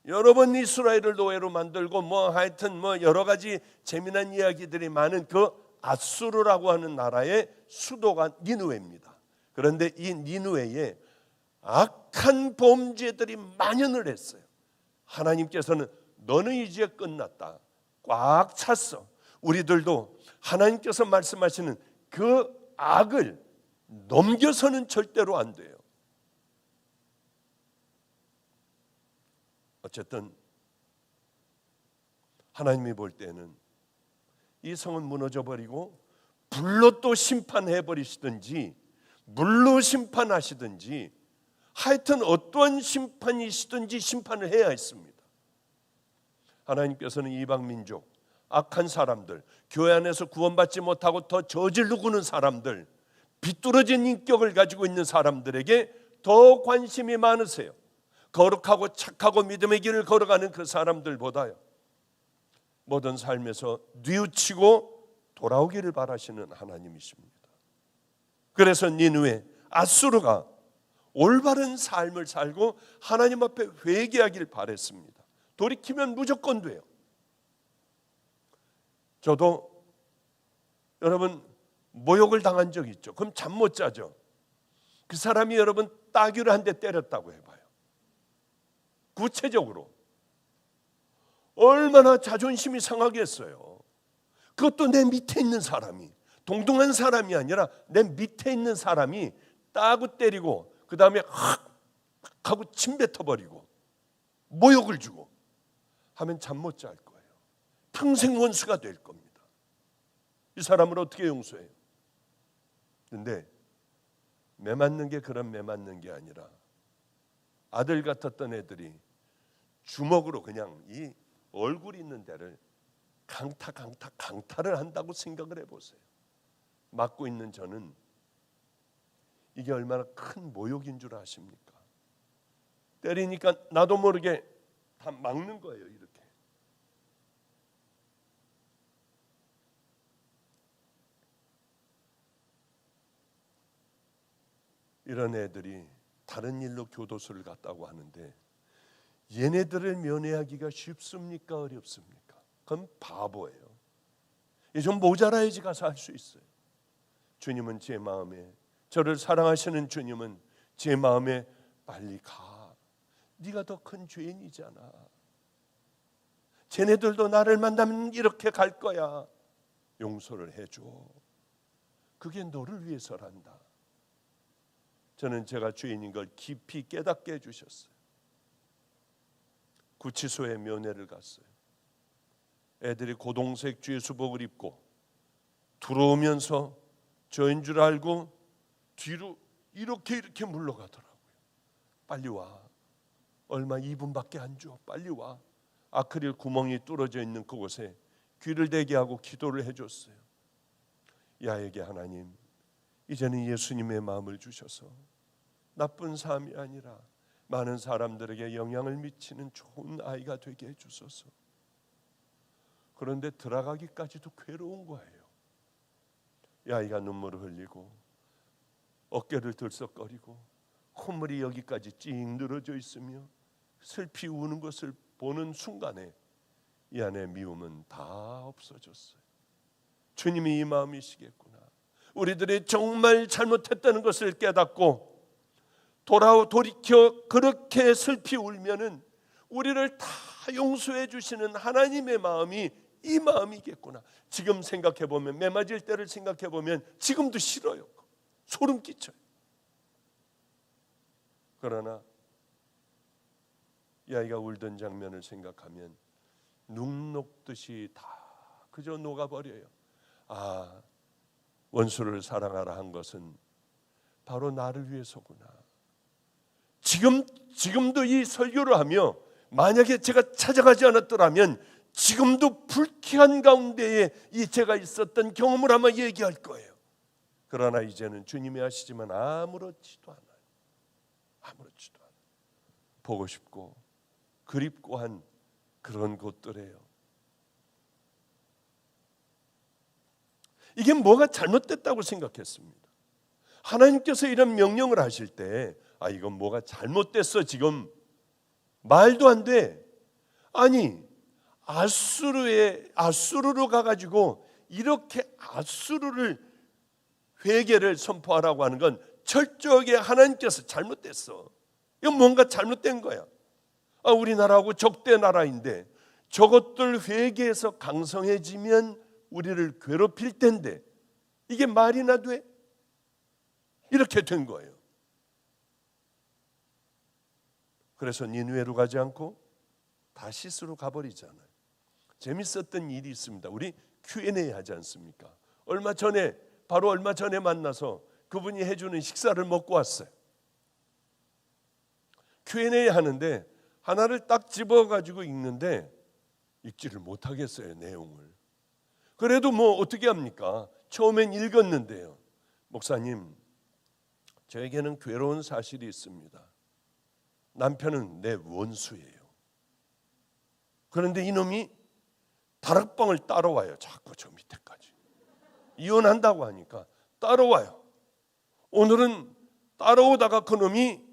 여러 번 이스라엘을 노예로 만들고 하여튼 여러 가지 재미난 이야기들이 많은 그 아수르라고 하는 나라의 수도가 니느웨입니다. 그런데 이 니느웨에 악한 범죄들이 만연을 했어요. 하나님께서는 너는 이제 끝났다, 꽉 찼어. 우리들도 하나님께서 말씀하시는 그 악을 넘겨서는 절대로 안 돼요. 어쨌든 하나님이 볼 때는 이 성은 무너져 버리고 불로 또 심판해 버리시든지 물로 심판하시든지 하여튼 어떠한 심판이시든지 심판을 해야 했습니다. 하나님께서는 이방 민족, 악한 사람들, 교회 안에서 구원받지 못하고 더 저질러 구는 사람들, 비뚤어진 인격을 가지고 있는 사람들에게 더 관심이 많으세요. 거룩하고 착하고 믿음의 길을 걸어가는 그 사람들보다요, 모든 삶에서 뉘우치고 돌아오기를 바라시는 하나님이십니다. 그래서 니느웨, 아수르가 올바른 삶을 살고 하나님 앞에 회개하길 바랬습니다. 돌이키면 무조건 돼요. 저도 여러분 모욕을 당한 적이 있죠. 그럼 잠 못 자죠. 그 사람이 여러분 따귀를 한 대 때렸다고 해봐요. 구체적으로 얼마나 자존심이 상하겠어요. 그것도 내 밑에 있는 사람이, 동등한 사람이 아니라 내 밑에 있는 사람이 따구 때리고 그 다음에 확 하고 침 뱉어버리고 모욕을 주고 하면 잠 못 잘 거예요. 평생 원수가 될 겁니다. 이 사람을 어떻게 용서해요? 그런데 매 맞는 게 그런 매 맞는 게 아니라 아들 같았던 애들이 주먹으로 그냥 이 얼굴 있는 데를 강타를 한다고 생각을 해보세요. 맞고 있는 저는 이게 얼마나 큰 모욕인 줄 아십니까? 때리니까 나도 모르게 다 막는 거예요. 이렇게. 이런 애들이 다른 일로 교도소를 갔다고 하는데 얘네들을 면회하기가 쉽습니까? 어렵습니까? 그건 바보예요. 좀 모자라야지 가서 할 수 있어요. 주님은 제 마음에, 저를 사랑하시는 주님은 제 마음에 빨리 가. 네가 더 큰 죄인이잖아. 쟤네들도 나를 만나면 이렇게 갈 거야. 용서를 해줘. 그게 너를 위해서란다. 저는 제가 죄인인 걸 깊이 깨닫게 해주셨어요. 구치소에 면회를 갔어요. 애들이 고동색 죄수복을 입고 들어오면서 저인 줄 알고 뒤로 이렇게 물러가더라고요. 빨리 와. 얼마 2분밖에 안 줘. 빨리 와. 아크릴 구멍이 뚫어져 있는 그곳에 귀를 대게 하고 기도를 해줬어요. 야에게 하나님, 이제는 예수님의 마음을 주셔서 나쁜 삶이 아니라 많은 사람들에게 영향을 미치는 좋은 아이가 되게 해주소서. 그런데 들어가기까지도 괴로운 거예요. 이 아이가 눈물을 흘리고 어깨를 들썩거리고 콧물이 여기까지 찡 늘어져 있으며 슬피 우는 것을 보는 순간에 이 안에 미움은 다 없어졌어요. 주님이 이 마음이시겠구나. 우리들이 정말 잘못했다는 것을 깨닫고 돌이켜 그렇게 슬피 울면은 우리를 다 용서해 주시는 하나님의 마음이 이 마음이겠구나. 지금 생각해 보면, 매 맞을 때를 생각해 보면 지금도 싫어요. 소름 끼쳐요. 그러나 이 아이가 울던 장면을 생각하면 눈 녹듯이 다 그저 녹아버려요. 아, 원수를 사랑하라 한 것은 바로 나를 위해서구나. 지금도 이 설교를 하며 만약에 제가 찾아가지 않았더라면 지금도 불쾌한 가운데에 이 제가 있었던 경험을 아마 얘기할 거예요. 그러나 이제는 주님이 하시지만 아무렇지도 않아요. 아무렇지도 않아요. 보고 싶고 그립고 한 그런 곳들이에요. 이게 뭐가 잘못됐다고 생각했습니다. 하나님께서 이런 명령을 하실 때 이건 뭐가 잘못됐어, 지금 말도 안 돼, 아니 아수르로 가가지고 이렇게 아수르를 회개를 선포하라고 하는 건 철저하게 하나님께서 잘못됐어. 이건 뭔가 잘못된 거야. 우리나라하고 적대 나라인데 저것들 회개해서 강성해지면 우리를 괴롭힐 텐데 이게 말이나 돼? 이렇게 된 거예요. 그래서 니느웨로 가지 않고 다시스로 가버리잖아요. 재밌었던 일이 있습니다. 우리 Q&A 하지 않습니까? 얼마 전에 만나서 그분이 해주는 식사를 먹고 왔어요. Q&A 하는데 하나를 딱 집어가지고 읽는데 읽지를 못하겠어요, 내용을. 그래도 뭐 어떻게 합니까? 처음엔 읽었는데요. 목사님, 저에게는 괴로운 사실이 있습니다. 남편은 내 원수예요. 그런데 이놈이 다락방을 따라와요. 자꾸 저 밑에까지. 이혼한다고 하니까 따라와요. 오늘은 따라오다가 그놈이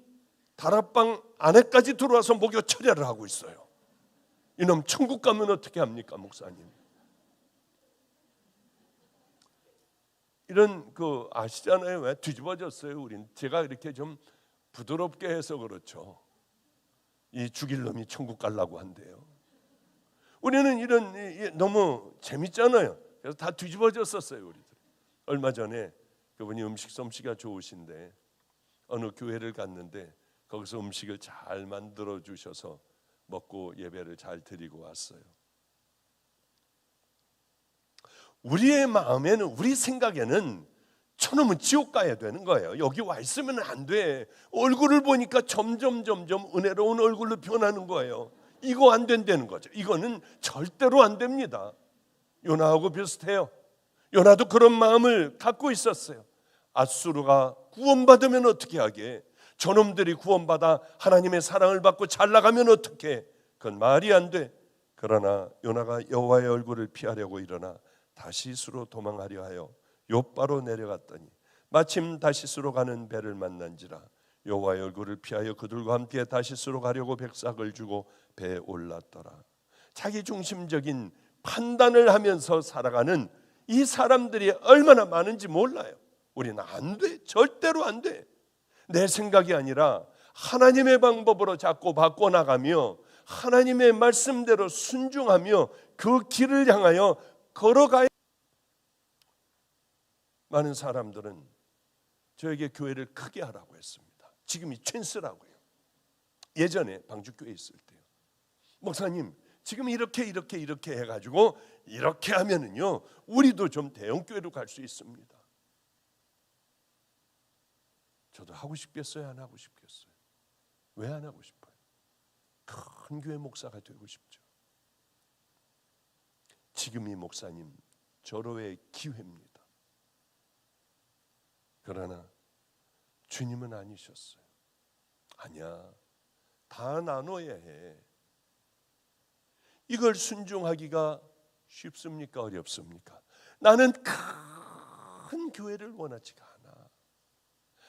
다락방 안에까지 들어와서 목욕 처리를 하고 있어요. 이놈 천국 가면 어떻게 합니까, 목사님? 이런 아시잖아요. 왜 뒤집어졌어요? 우린 제가 이렇게 좀 부드럽게 해서 그렇죠. 이 죽일 놈이 천국 가려고 한대요. 우리는 이런 너무 재밌잖아요. 그래서 다 뒤집어졌었어요, 우리들. 얼마 전에 그분이 음식 솜씨가 좋으신데 어느 교회를 갔는데 거기서 음식을 잘 만들어 주셔서 먹고 예배를 잘 드리고 왔어요. 우리의 마음에는, 우리 생각에는 저놈은 지옥 가야 되는 거예요. 여기 와 있으면 안 돼. 얼굴을 보니까 점점 은혜로운 얼굴로 변하는 거예요. 이거 안 된다는 거죠. 이거는 절대로 안 됩니다. 요나하고 비슷해요. 요나도 그런 마음을 갖고 있었어요. 아수르가 구원받으면 어떻게 하게? 저놈들이 구원받아 하나님의 사랑을 받고 잘 나가면 어떻게? 그건 말이 안 돼. 그러나 요나가 여호와의 얼굴을 피하려고 일어나 다시스로 도망하려 하여 욥바로 내려갔더니 마침 다시스로 가는 배를 만난지라 여호와의 얼굴을 피하여 그들과 함께 다시스로 가려고 백삭을 주고 배에 올랐더라. 자기 중심적인 판단을 하면서 살아가는 이 사람들이 얼마나 많은지 몰라요. 우리는 안 돼. 절대로 안 돼. 내 생각이 아니라 하나님의 방법으로 자꾸 바꿔나가며 하나님의 말씀대로 순종하며 그 길을 향하여 걸어가야. 많은 사람들은 저에게 교회를 크게 하라고 했습니다. 지금이 찬스라고요. 예전에 방주교회 있을 때요. 목사님, 지금 이렇게 해가지고 이렇게 하면은요, 우리도 좀 대형교회로 갈 수 있습니다. 저도 하고 싶겠어요, 안 하고 싶겠어요? 왜 안 하고 싶어요? 큰 교회 목사가 되고 싶죠. 지금이 목사님 절호의 기회입니다. 그러나 주님은 아니셨어요. 아니야, 다 나눠야 해. 이걸 순종하기가 쉽습니까? 어렵습니까? 나는 큰 교회를 원하지가 않아.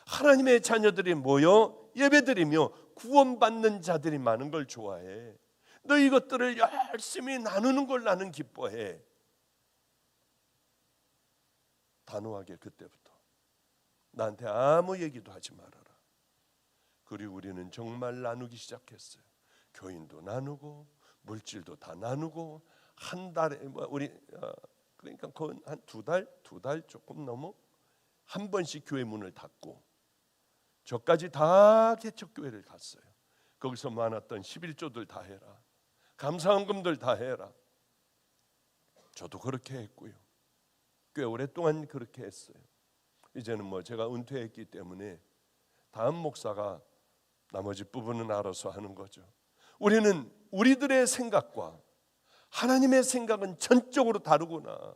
하나님의 자녀들이 모여 예배드리며 구원받는 자들이 많은 걸 좋아해. 너 이것들을 열심히 나누는 걸 나는 기뻐해. 단호하게 그때부터 나한테 아무 얘기도 하지 말아라. 그리고 우리는 정말 나누기 시작했어요. 교인도 나누고 물질도 다 나누고 한 달에 우리 그러니까 한 두 달 조금 넘어 한 번씩 교회 문을 닫고 저까지 다 개척교회를 갔어요. 거기서 많았던 11조들 다 해라. 감사헌금들 다 해라. 저도 그렇게 했고요. 꽤 오랫동안 그렇게 했어요. 이제는 뭐 제가 은퇴했기 때문에 다음 목사가 나머지 부분은 알아서 하는 거죠. 우리는 우리들의 생각과 하나님의 생각은 전적으로 다르구나.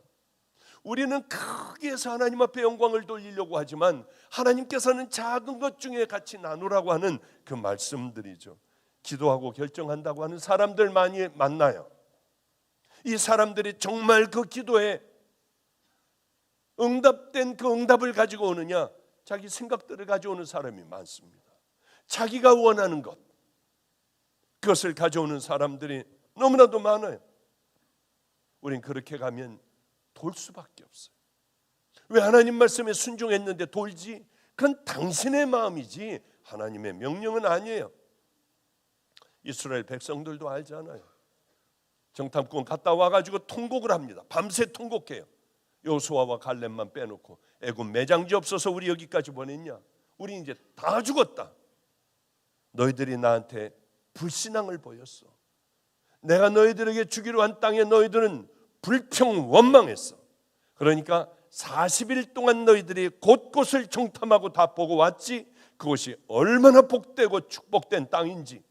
우리는 크게 해서 하나님 앞에 영광을 돌리려고 하지만 하나님께서는 작은 것 중에 같이 나누라고 하는 그 말씀들이죠. 기도하고 결정한다고 하는 사람들 많이 만나요. 이 사람들이 정말 그 기도에 응답된 그 응답을 가지고 오느냐, 자기 생각들을 가져오는 사람이 많습니다. 자기가 원하는 것, 그것을 가져오는 사람들이 너무나도 많아요. 우린 그렇게 가면 돌 수밖에 없어요. 왜 하나님 말씀에 순종했는데 돌지? 그건 당신의 마음이지 하나님의 명령은 아니에요. 이스라엘 백성들도 알잖아요. 정탐꾼 갔다 와가지고 통곡을 합니다. 밤새 통곡해요. 여호수아와 갈렙만 빼놓고 애굽 매장지 없어서 우리 여기까지 보냈냐? 우리 이제 다 죽었다. 너희들이 나한테 불신앙을 보였어. 내가 너희들에게 주기로 한 땅에 너희들은 불평 원망했어. 그러니까 40일 동안 너희들이 곳곳을 정탐하고 다 보고 왔지. 그곳이 얼마나 복되고 축복된 땅인지.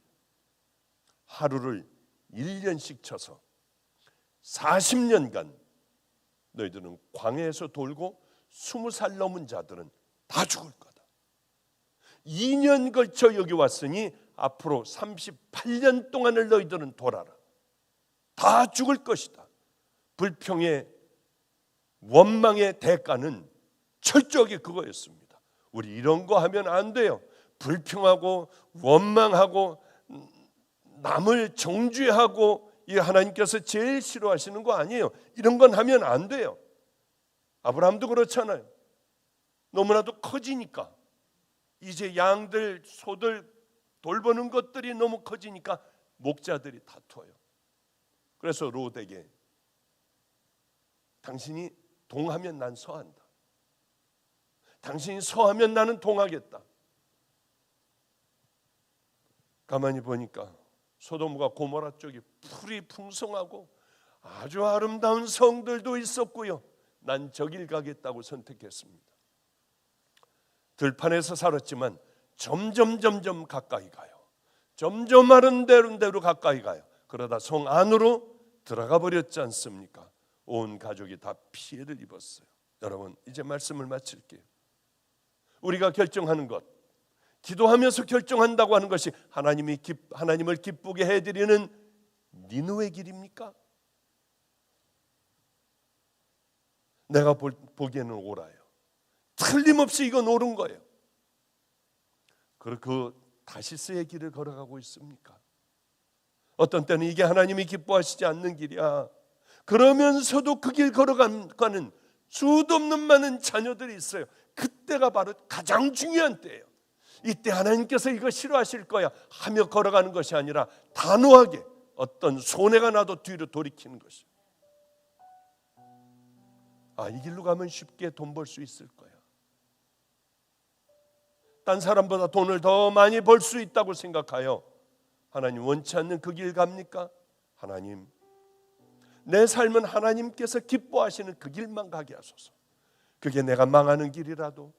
하루를 1년씩 쳐서 40년간 너희들은 광야에서 돌고 20살 넘은 자들은 다 죽을 거다. 2년 걸쳐 여기 왔으니 앞으로 38년 동안을 너희들은 돌아라. 다 죽을 것이다. 불평의 원망의 대가는 철저하게 그거였습니다. 우리 이런 거 하면 안 돼요. 불평하고 원망하고 남을 정죄하고 이 하나님께서 제일 싫어하시는 거 아니에요. 이런 건 하면 안 돼요. 아브라함도 그렇잖아요. 너무나도 커지니까 이제 양들 소들 돌보는 것들이 너무 커지니까 목자들이 다퉈요. 그래서 롯에게 당신이 동하면 난 서한다. 당신이 서하면 나는 동하겠다. 가만히 보니까 소돔과 고모라 쪽이 풀이 풍성하고 아주 아름다운 성들도 있었고요. 난 저길 가겠다고 선택했습니다. 들판에서 살았지만 점점 가까이 가요. 점점 마른 데로 가까이 가요. 그러다 성 안으로 들어가 버렸지 않습니까? 온 가족이 다 피해를 입었어요. 여러분, 이제 말씀을 마칠게요. 우리가 결정하는 것, 기도하면서 결정한다고 하는 것이 하나님을 기쁘게 해드리는 니느웨 길입니까? 내가 보기에는 옳아요. 틀림없이 이건 옳은 거예요. 그 다시스의 길을 걸어가고 있습니까? 어떤 때는 이게 하나님이 기뻐하시지 않는 길이야. 그러면서도 그 길 걸어가는 수도 없는 많은 자녀들이 있어요. 그때가 바로 가장 중요한 때예요. 이때 하나님께서 이거 싫어하실 거야 하며 걸어가는 것이 아니라 단호하게 어떤 손해가 나도 뒤로 돌이키는 것이에요. 이 길로 가면 쉽게 돈 벌 수 있을 거야. 딴 사람보다 돈을 더 많이 벌 수 있다고 생각하여 하나님 원치 않는 그 길 갑니까? 하나님, 내 삶은 하나님께서 기뻐하시는 그 길만 가게 하소서. 그게 내가 망하는 길이라도,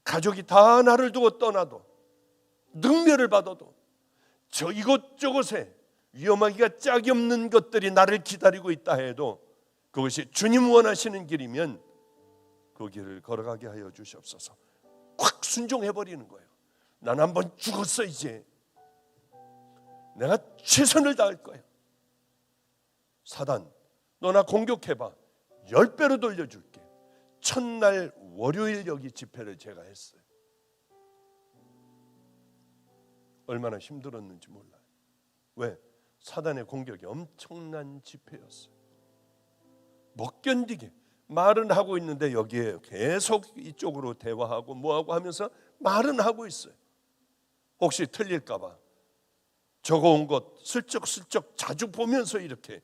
가족이 다 나를 두고 떠나도, 능멸을 받아도, 저 이곳저곳에 위험하기가 짝이 없는 것들이 나를 기다리고 있다 해도 그것이 주님 원하시는 길이면 그 길을 걸어가게 하여 주시옵소서. 꽉 순종해버리는 거예요. 난 한번 죽었어. 이제 내가 최선을 다할 거야. 사단, 너 나 공격해봐. 10배로 돌려줄게. 첫날 월요일 여기 집회를 제가 했어요. 얼마나 힘들었는지 몰라요. 왜? 사단의 공격이 엄청난 집회였어요. 못 견디게 말은 하고 있는데 여기에 계속 이쪽으로 대화하고 뭐하고 하면서 말은 하고 있어요. 혹시 틀릴까 봐 적어온 것 슬쩍슬쩍 자주 보면서 이렇게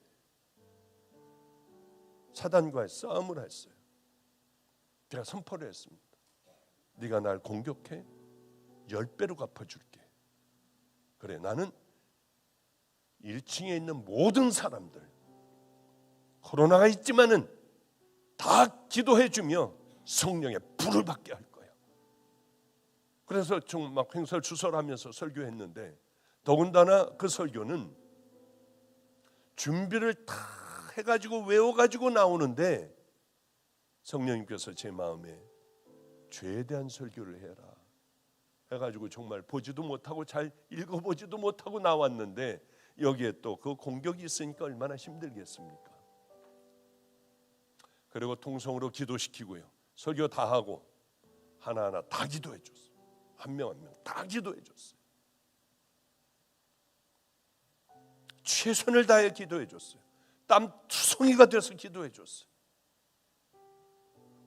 사단과의 싸움을 했어요. 제가 선포를 했습니다. 네가 날 공격해 10배로 갚아줄게. 그래, 나는 1층에 있는 모든 사람들 코로나가 있지만은 다 기도해주며 성령의 불을 받게 할 거야. 그래서 정말 횡설수설하면서 설교했는데 더군다나 그 설교는 준비를 다 해가지고 외워가지고 나오는데 성령님께서 제 마음에 죄에 대한 설교를 해라 해가지고 정말 보지도 못하고 잘 읽어보지도 못하고 나왔는데 여기에 또 그 공격이 있으니까 얼마나 힘들겠습니까? 그리고 통성으로 기도시키고요. 설교 다 하고 하나하나 다 기도해 줬어요. 한 명 한 명 다 기도해 줬어요. 최선을 다해 기도해 줬어요. 땀투성이가 돼서 기도해 줬어요.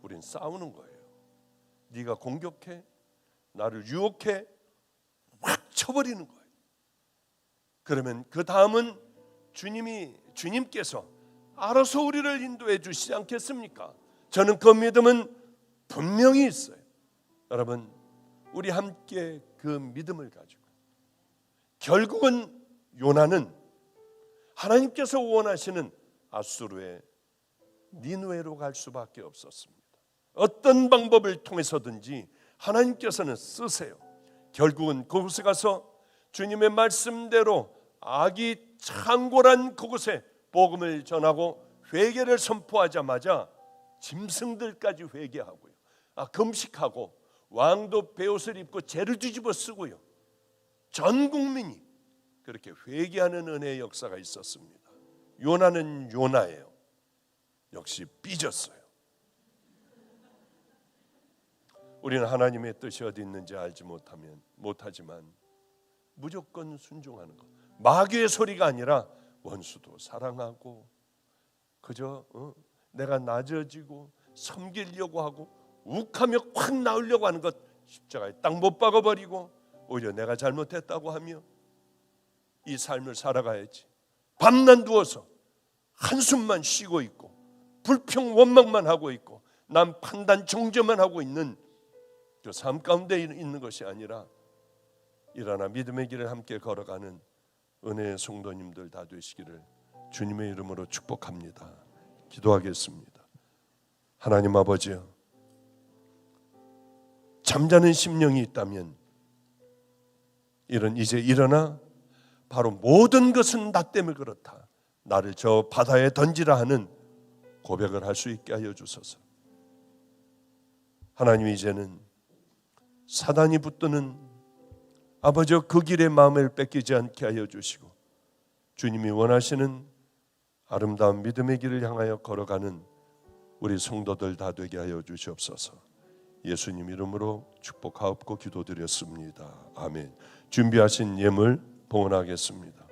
우린 싸우는 거예요. 네가 공격해, 나를 유혹해, 확 쳐버리는 거예요. 그러면 그 다음은 주님께서 알아서 우리를 인도해 주시지 않겠습니까? 저는 그 믿음은 분명히 있어요. 여러분, 우리 함께 그 믿음을 가지고 결국은 요나는 하나님께서 원하시는 아수르의 니느웨로 갈 수밖에 없었습니다. 어떤 방법을 통해서든지 하나님께서는 쓰세요. 결국은 그곳에 가서 주님의 말씀대로 악이 창궐한 그곳에 복음을 전하고 회개를 선포하자마자 짐승들까지 회개하고요. 금식하고 왕도 베옷을 입고 죄를 뒤집어 쓰고요. 전 국민이 그렇게 회개하는 은혜의 역사가 있었습니다. 요나는 요나예요. 역시 삐졌어요. 우리는 하나님의 뜻이 어디 있는지 알지 못하지만 무조건 순종하는 것. 마귀의 소리가 아니라 원수도 사랑하고 그저 내가 낮아지고 섬기려고 하고 욱하며 확 나오려고 하는 것, 십자가에 딱 못 박아버리고 오히려 내가 잘못했다고 하며 이 삶을 살아가야지. 밤낮 누워서 한숨만 쉬고 있고 불평 원망만 하고 있고 남 판단 정죄만 하고 있는 그 삶 가운데 있는 것이 아니라 일어나 믿음의 길을 함께 걸어가는 은혜의 성도님들 다 되시기를 주님의 이름으로 축복합니다. 기도하겠습니다. 하나님 아버지요, 잠자는 심령이 있다면 이제 일어나 바로 모든 것은 나 때문에 그렇다, 나를 저 바다에 던지라 하는 고백을 할 수 있게 하여 주소서. 하나님, 이제는 사단이 붙드는 아버지 그 길에 마음을 뺏기지 않게 하여 주시고 주님이 원하시는 아름다운 믿음의 길을 향하여 걸어가는 우리 성도들 다 되게 하여 주시옵소서. 예수님 이름으로 축복하옵고 기도드렸습니다. 아멘. 준비하신 예물 봉헌하겠습니다.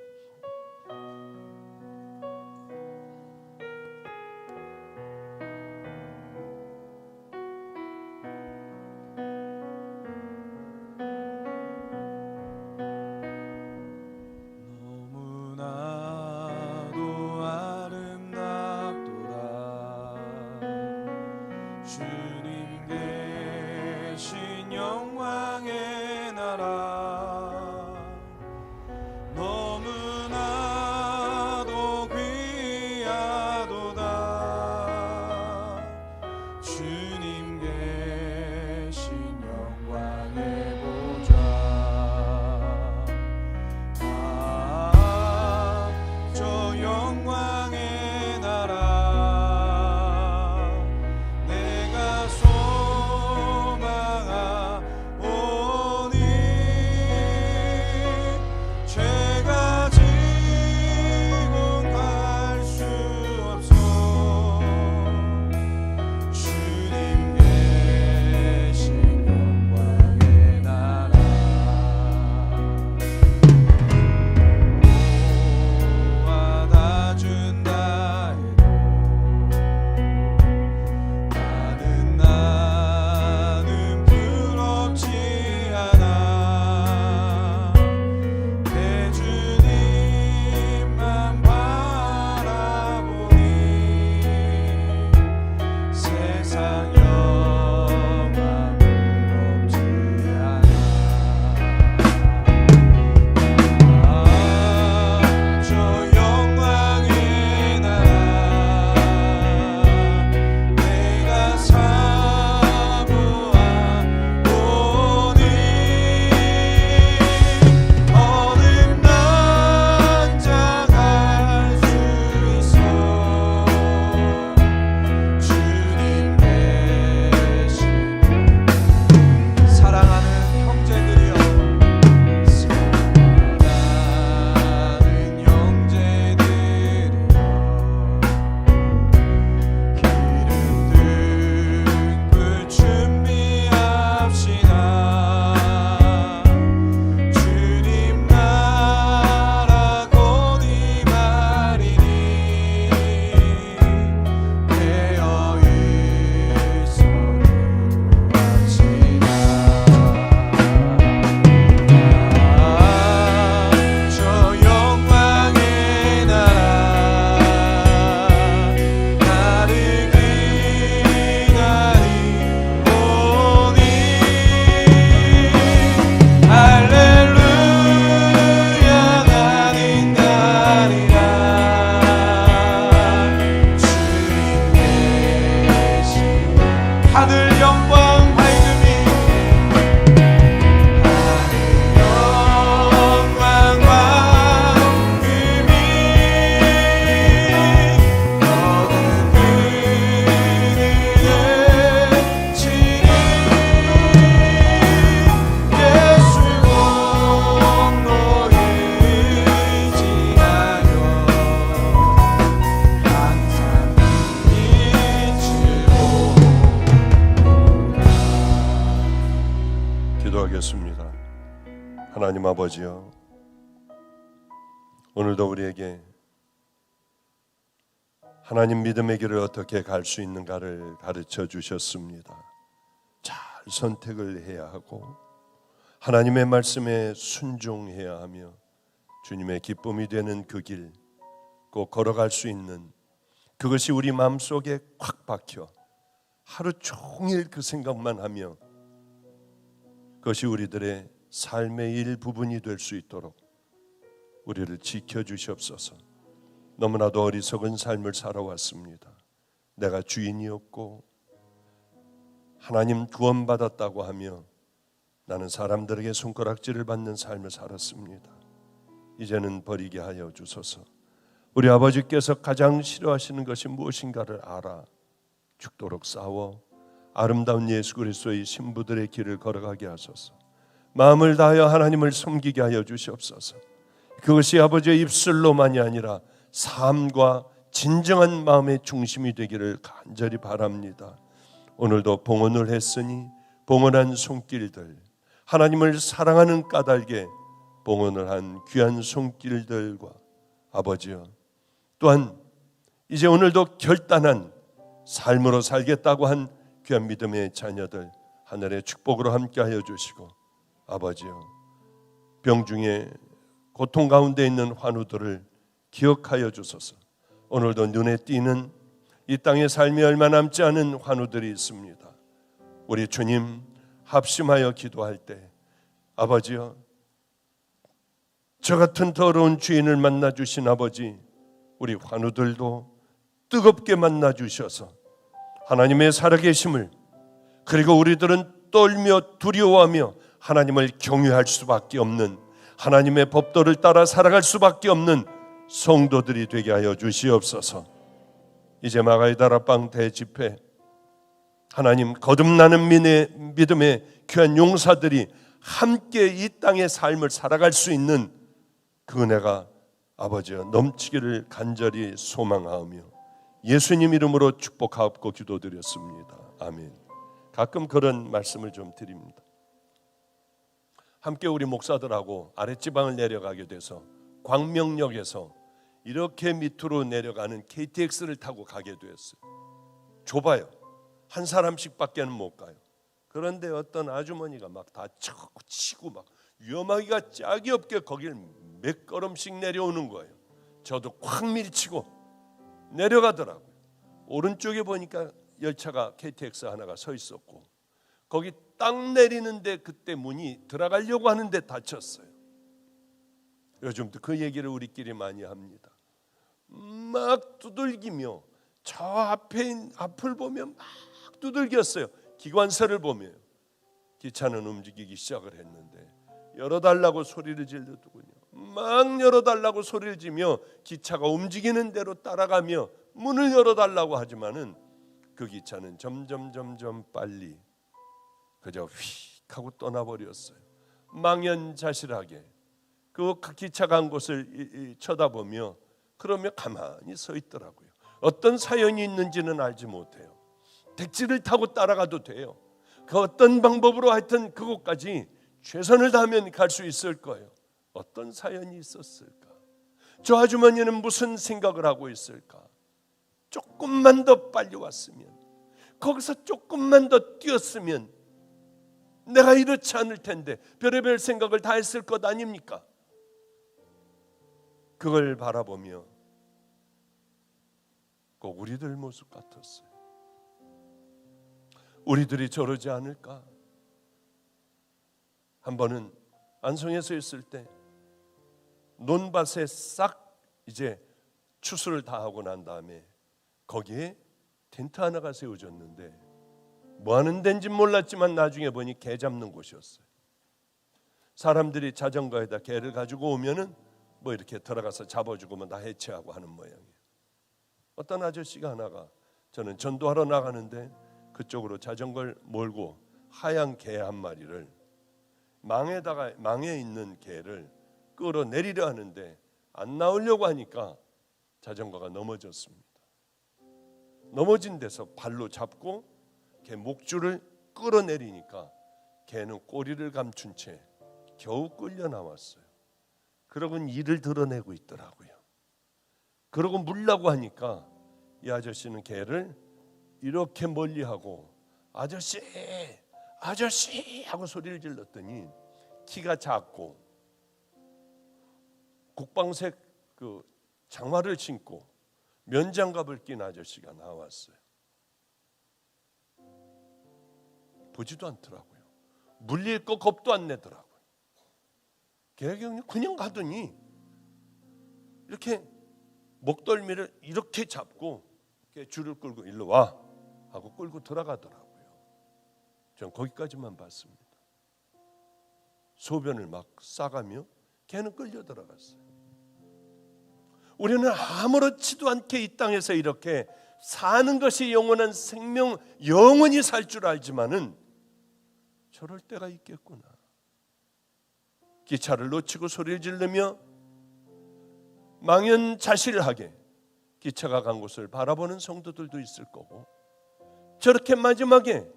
영광의 나라 너무 기도하겠습니다. 하나님 아버지요, 오늘도 우리에게 하나님 믿음의 길을 어떻게 갈 수 있는가를 가르쳐 주셨습니다. 잘 선택을 해야 하고 하나님의 말씀에 순종해야 하며 주님의 기쁨이 되는 그 길 꼭 걸어갈 수 있는, 그것이 우리 마음속에 콱 박혀 하루 종일 그 생각만 하며 그것이 우리들의 삶의 일부분이 될 수 있도록 우리를 지켜주시옵소서. 너무나도 어리석은 삶을 살아왔습니다. 내가 주인이었고 하나님 구원받았다고 하며 나는 사람들에게 손가락질을 받는 삶을 살았습니다. 이제는 버리게 하여 주소서. 우리 아버지께서 가장 싫어하시는 것이 무엇인가를 알아 죽도록 싸워 아름다운 예수 그리스도의 신부들의 길을 걸어가게 하소서. 마음을 다하여 하나님을 섬기게 하여 주시옵소서. 그것이 아버지의 입술로만이 아니라 삶과 진정한 마음의 중심이 되기를 간절히 바랍니다. 오늘도 봉헌을 했으니 봉헌한 손길들, 하나님을 사랑하는 까닭에 봉헌을 한 귀한 손길들과 아버지여, 또한 이제 오늘도 결단한 삶으로 살겠다고 한 귀한 믿음의 자녀들 하늘의 축복으로 함께하여 주시고, 아버지여, 병중에 고통 가운데 있는 환우들을 기억하여 주소서. 오늘도 눈에 띄는 이 땅의 삶이 얼마 남지 않은 환우들이 있습니다. 우리 주님 합심하여 기도할 때 아버지여, 저 같은 더러운 주인을 만나 주신 아버지, 우리 환우들도 뜨겁게 만나 주셔서 하나님의 살아계심을, 그리고 우리들은 떨며 두려워하며 하나님을 경외할 수밖에 없는, 하나님의 법도를 따라 살아갈 수밖에 없는 성도들이 되게 하여 주시옵소서. 이제 마가의 다락방 대집회, 하나님 거듭나는 믿음의 귀한 용사들이 함께 이 땅의 삶을 살아갈 수 있는 그 은혜가 아버지여 넘치기를 간절히 소망하오며 예수님 이름으로 축복하옵고 기도드렸습니다. 아멘. 가끔 그런 말씀을 좀 드립니다. 함께 우리 목사들하고 아랫지방을 내려가게 돼서 광명역에서 이렇게 밑으로 내려가는 KTX를 타고 가게 되었어요. 좁아요. 한 사람씩밖에는 못 가요. 그런데 어떤 아주머니가 막 다 치고 막 위험하기가 짝이 없게 거길 몇 걸음씩 내려오는 거예요. 저도 확 밀치고 내려가더라고요. 오른쪽에 보니까 열차가 KTX 하나가 서 있었고, 거기 딱 내리는데 그때 문이 들어가려고 하는데 닫혔어요. 요즘도 그 얘기를 우리끼리 많이 합니다. 막 두들기며 저 앞을 보며 막 두들겼어요. 기관사를 보며. 기차는 움직이기 시작을 했는데 열어달라고 소리를 지르더군요. 막 열어달라고 소리를 지며 기차가 움직이는 대로 따라가며 문을 열어달라고 하지만은 그 기차는 점점 빨리 그저 휙 하고 떠나버렸어요. 망연자실하게 그 기차 간 곳을 쳐다보며 그러며 가만히 서 있더라고요. 어떤 사연이 있는지는 알지 못해요. 택시를 타고 따라가도 돼요. 그 어떤 방법으로 하여튼 그곳까지 최선을 다하면 갈 수 있을 거예요. 어떤 사연이 있었을까? 저 아주머니는 무슨 생각을 하고 있을까? 조금만 더 빨리 왔으면, 거기서 조금만 더 뛰었으면 내가 이렇지 않을 텐데, 별의별 생각을 다 했을 것 아닙니까? 그걸 바라보며 꼭 우리들 모습 같았어요. 우리들이 저러지 않을까? 한 번은 안성에서 있을 때 논밭에 싹 이제 추수를 다 하고 난 다음에 거기에 텐트 하나가 세워졌는데 뭐 하는 데인지 몰랐지만 나중에 보니 개 잡는 곳이었어요. 사람들이 자전거에다 개를 가지고 오면은 뭐 이렇게 들어가서 잡아주고 뭐 다 해체하고 하는 모양이에요. 어떤 아저씨가 하나가, 저는 전도하러 나가는데 그쪽으로 자전거를 몰고 하얀 개 한 마리를 망에 있는 개를 끌어내리려 하는데 안 나오려고 하니까 자전거가 넘어졌습니다. 넘어진 데서 발로 잡고 개 목줄을 끌어내리니까 개는 꼬리를 감춘 채 겨우 끌려 나왔어요. 그러고는 이를 드러내고 있더라고요. 그러고 물라고 하니까 이 아저씨는 개를 이렇게 멀리하고 아저씨 아저씨 하고 소리를 질렀더니 키가 작고 국방색 그 장화를 신고 면장갑을 낀 아저씨가 나왔어요. 보지도 않더라고요. 물릴 거 겁도 안 내더라고요. 개가 그냥 가더니 이렇게 목덜미를 이렇게 잡고 이렇게 줄을 끌고 일로 와 하고 끌고 들어가더라고요. 전 거기까지만 봤습니다. 소변을 막 싸가며 개는 끌려 들어갔어요. 우리는 아무렇지도 않게 이 땅에서 이렇게 사는 것이 영원한 생명, 영원히 살 줄 알지만은 저럴 때가 있겠구나. 기차를 놓치고 소리를 지르며 망연자실하게 기차가 간 곳을 바라보는 성도들도 있을 거고, 저렇게 마지막에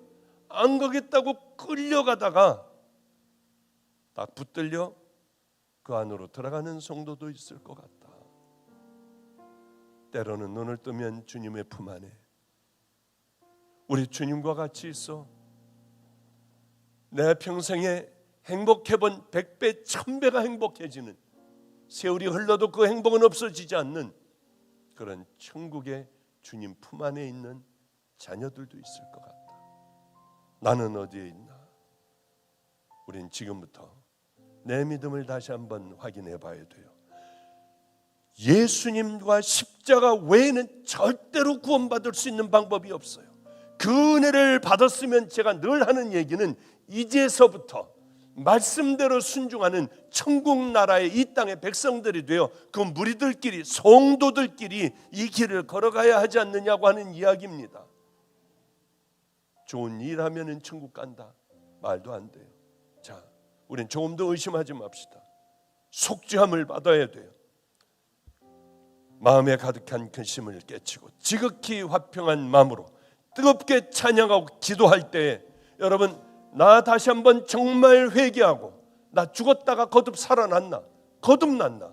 안 가겠다고 끌려가다가 딱 붙들려 그 안으로 들어가는 성도도 있을 것 같다. 때로는 눈을 뜨면 주님의 품 안에 우리 주님과 같이 있어 내 평생에 행복해본 100배, 1000배가 행복해지는, 세월이 흘러도 그 행복은 없어지지 않는 그런 천국의 주님 품 안에 있는 자녀들도 있을 것 같다. 나는 어디에 있나? 우린 지금부터 내 믿음을 다시 한번 확인해 봐야 돼요. 예수님과 십자가 외에는 절대로 구원받을 수 있는 방법이 없어요. 그 은혜를 받았으면 제가 늘 하는 얘기는 이제서부터 말씀대로 순종하는 천국 나라의 이 땅의 백성들이 되어 그 무리들끼리, 성도들끼리 이 길을 걸어가야 하지 않느냐고 하는 이야기입니다. 좋은 일 하면은 천국 간다. 말도 안 돼요. 자, 우린 조금 더 의심하지 맙시다. 속죄함을 받아야 돼요. 마음에 가득한 근심을 깨치고 지극히 화평한 마음으로 뜨겁게 찬양하고 기도할 때, 여러분, 나 다시 한번 정말 회개하고 나 죽었다가 거듭 살아났나, 거듭났나,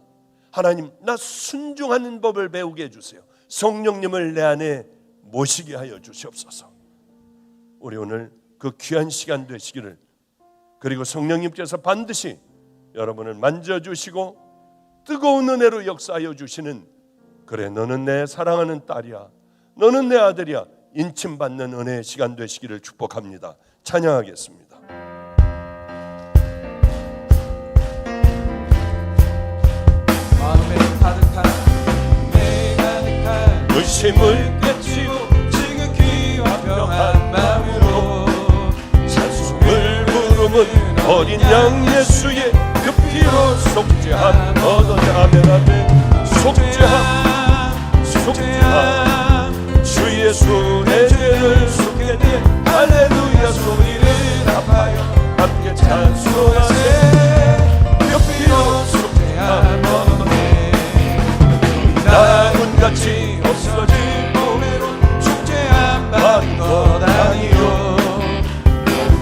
하나님 나 순종하는 법을 배우게 해주세요. 성령님을 내 안에 모시게 하여 주시옵소서. 우리 오늘 그 귀한 시간 되시기를, 그리고 성령님께서 반드시 여러분을 만져주시고 뜨거운 은혜로 역사하여 주시는, 그래 너는 내 사랑하는 딸이야, 너는 내 아들이야, 인침받는 은혜의 시간 되시기를 축복합니다. 찬양하겠습니다. 마음에 가득한 의심을 깨치고 지극히 화평한 마음으로 찬송을 부르면 어린 양 예수의 그 피로 속죄함 얻어내. 아멘 아멘. 속죄함, 속죄함, 주 예수 내 죄를 속게 돼 할렐루야 소리를 합하여 함께 찬송하세. 그 피로 속죄함 얻어내. 나군같이 없어질 몸으로 속죄함 받은 것 아니요,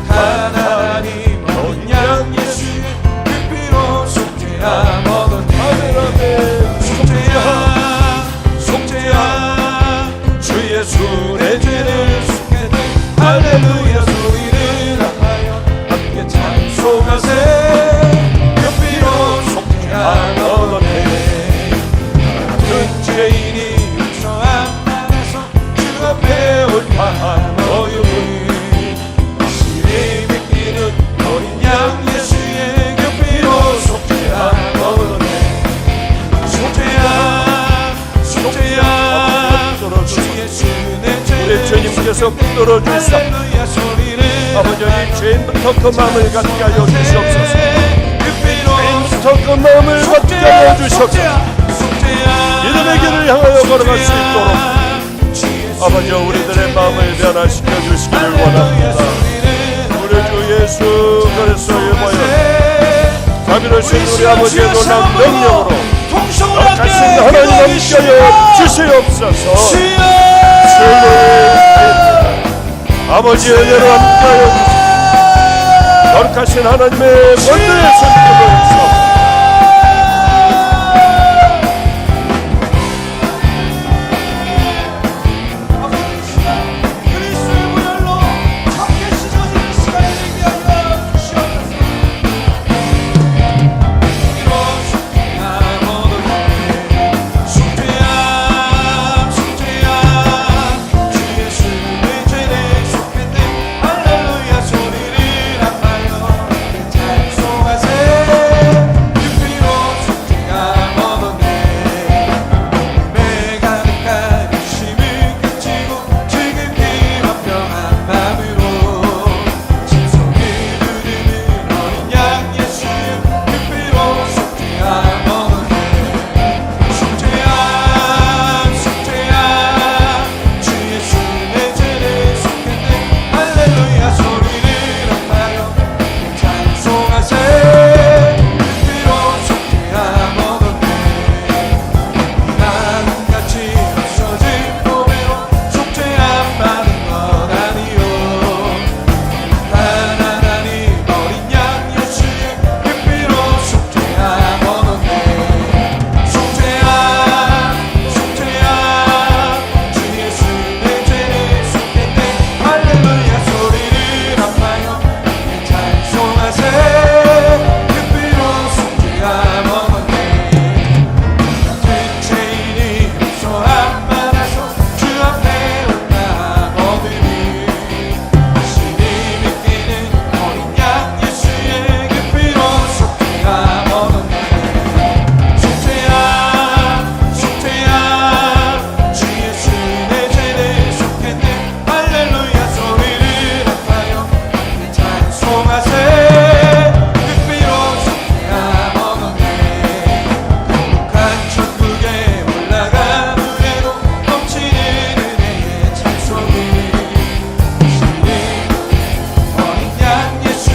하나님 어린 양 예수의 그 피로 속죄함 얻어내. 아멘 아멘. 속죄함, 속죄함, 주 예수 내 죄를 속게 돼 할렐루야 소리를 하여 함께 찬송하세. 그 피로 속죄함 얻어내. 그 죄인이 용서함 안에서 주 앞에 올바한 어둠을 시리 믿기는 어린 양 예수의 그 피로 속죄함 얻어내. 속죄함, 속죄함, 주 예수 내 죄를 우리 주님께서 붙들어 주시사 할렐루야 소리를 아버지, 이 죄인부터 그 마음을 갖게 하여 주시옵소서. 죄인부터 그 마음을 갖게 하여 주시옵소서. 믿음의 길을 향하여 걸어갈 수 있도록 아버지, 우리들의 마음을 변화시켜 주시기를 원합니다. 우리 주 예수 그리스도의 모여 자비로우신 우리 아버지의 놀라운 명령으로 자신 하나님 함께하여 주시옵소서. 주의 아버지의 은혜로 함께하여 주시옵소서. 거룩하신 하나님의 번뇌의 손길로 있어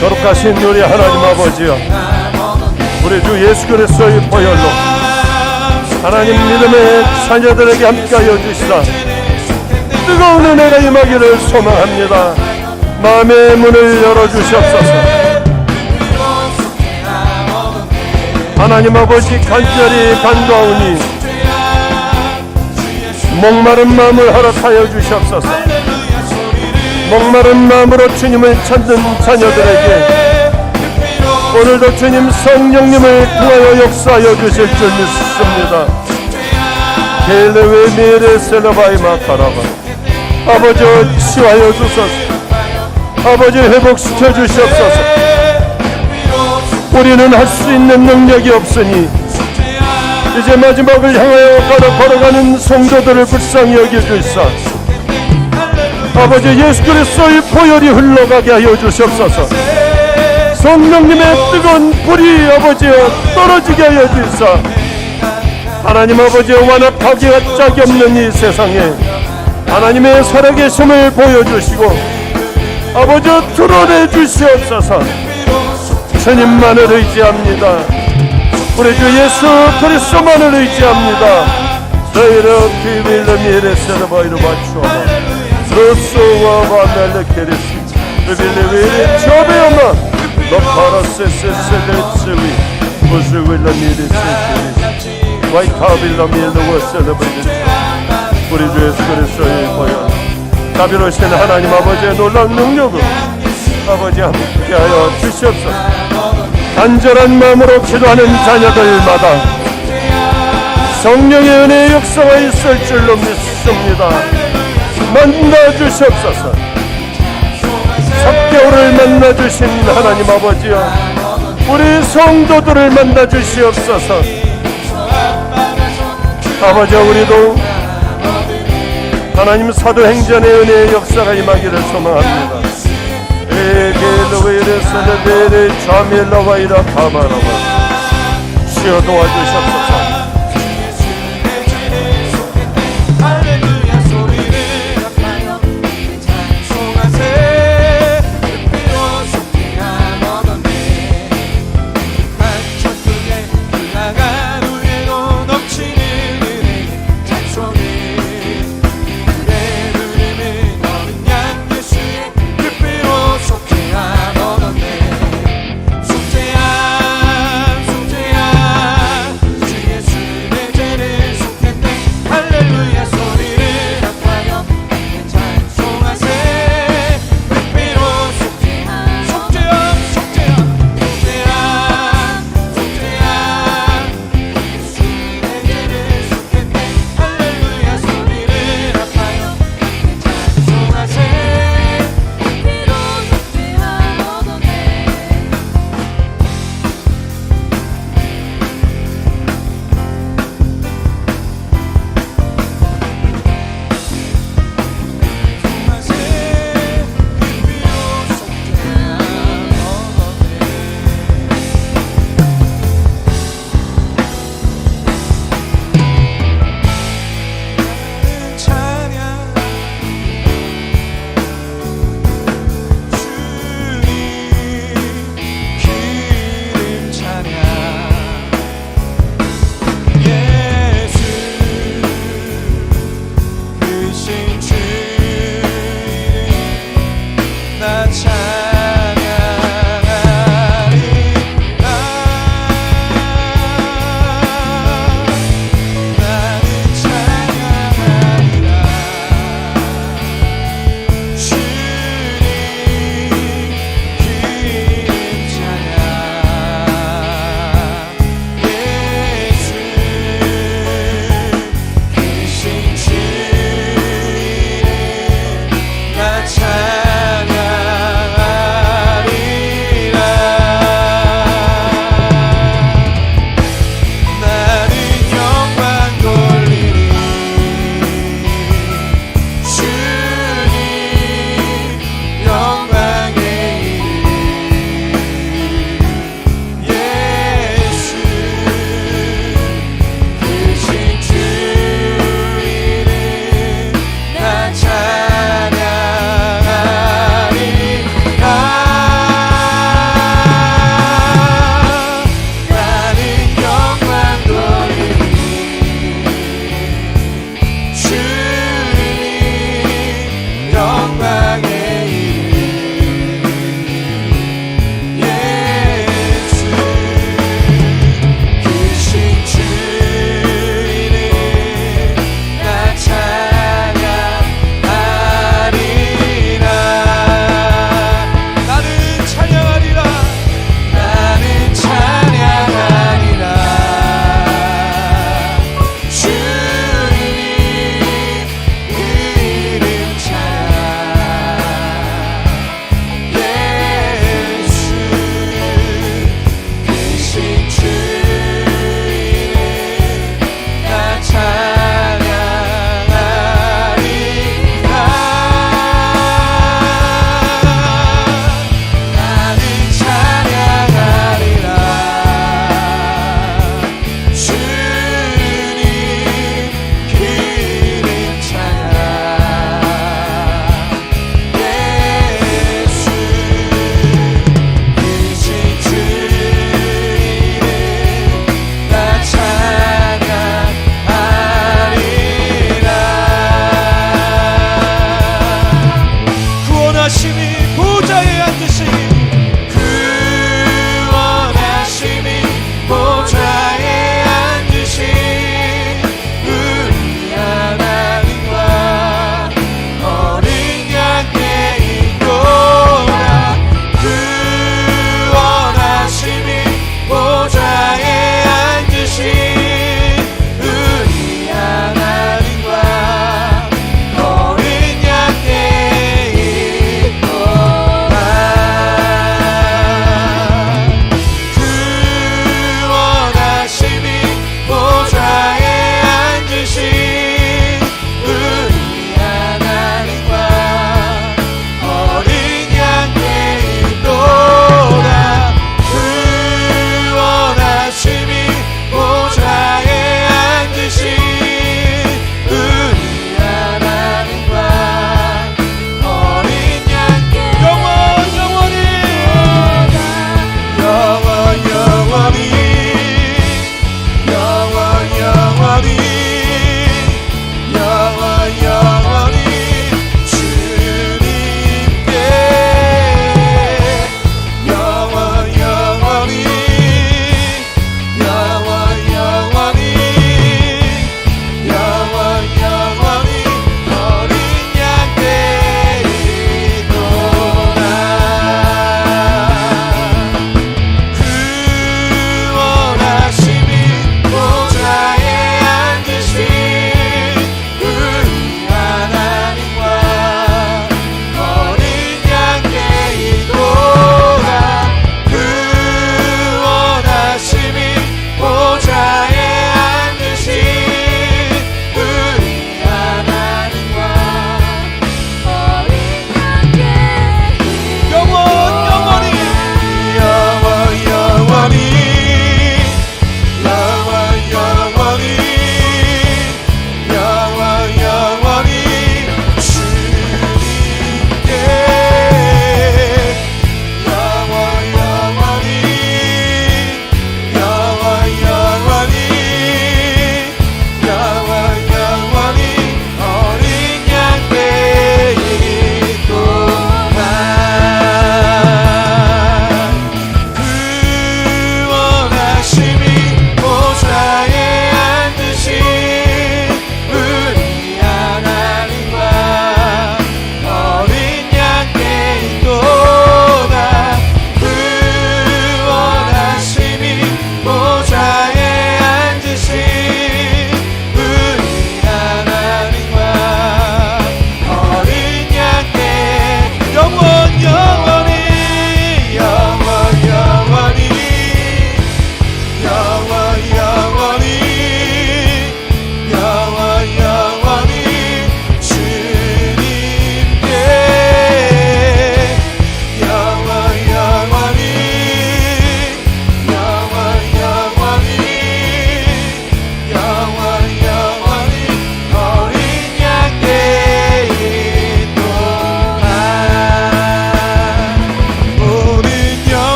거룩하신 우리 하나님 아버지여, 우리 주 예수 그리스도의 보혈로 하나님 믿음의 자녀들에게 함께하여 주시라. 뜨거운 은혜가 임하기를 소망합니다. 마음의 문을 열어주시옵소서. 하나님 아버지 간절히 간구하오니 목마른 마음을 허락하여 주시옵소서. 목마른 마음으로 주님을 찾는 자녀들에게 오늘도 주님 성령님을 통하여 역사하여 주실 줄 믿습니다. 켈레웨 미레 셀라바이 마카라바. 아버지 치유하여 주소서. 아버지 회복시켜 주시옵소서. 우리는 할 수 있는 능력이 없으니 이제 마지막을 향하여 걸어가는 성도들을 불쌍히 여겨주시사 아버지 예수 그리스도의 보혈이 흘러가게 하여 주시옵소서. 성령님의 뜨거운 불이 아버지여 떨어지게 하여 주시사 하나님 아버지여 완악하기가 짝이 없는 이 세상에 하나님의 살아계심을 보여주시고 아버지여 드러내 주시옵소서. 주님만을 의지합니다. 우리 주 예수 그리스도만을 의지합니다. 저희를 비밀레미레 세르바이로 맞추어라. 로스와 바멜레케레스 비밀레미레 초베오마 너파라세세세레스위 우스윌레미레세케레스 와이카빌라미엘로와 셀레브레스. 우리 주 예수 그리스도의 보혈 자비로우신 하나님 아버지의 놀라운 능력을 아버지 함께하여 주시옵소서. 간절한 마음으로 기도하는 자녀들마다 성령의 은혜의 역사가 있을 줄로 믿습니다. 만나주시옵소서. 삭개오를 만나주신 하나님 아버지여 우리 성도들을 만나주시옵소서. 아버지 우리도 하나님 사도행전의 은혜의 역사가 임하기를 소망합니다. 에게르웨레스레베레 자밀라와이라 카마라와 주여 도와주시옵소서.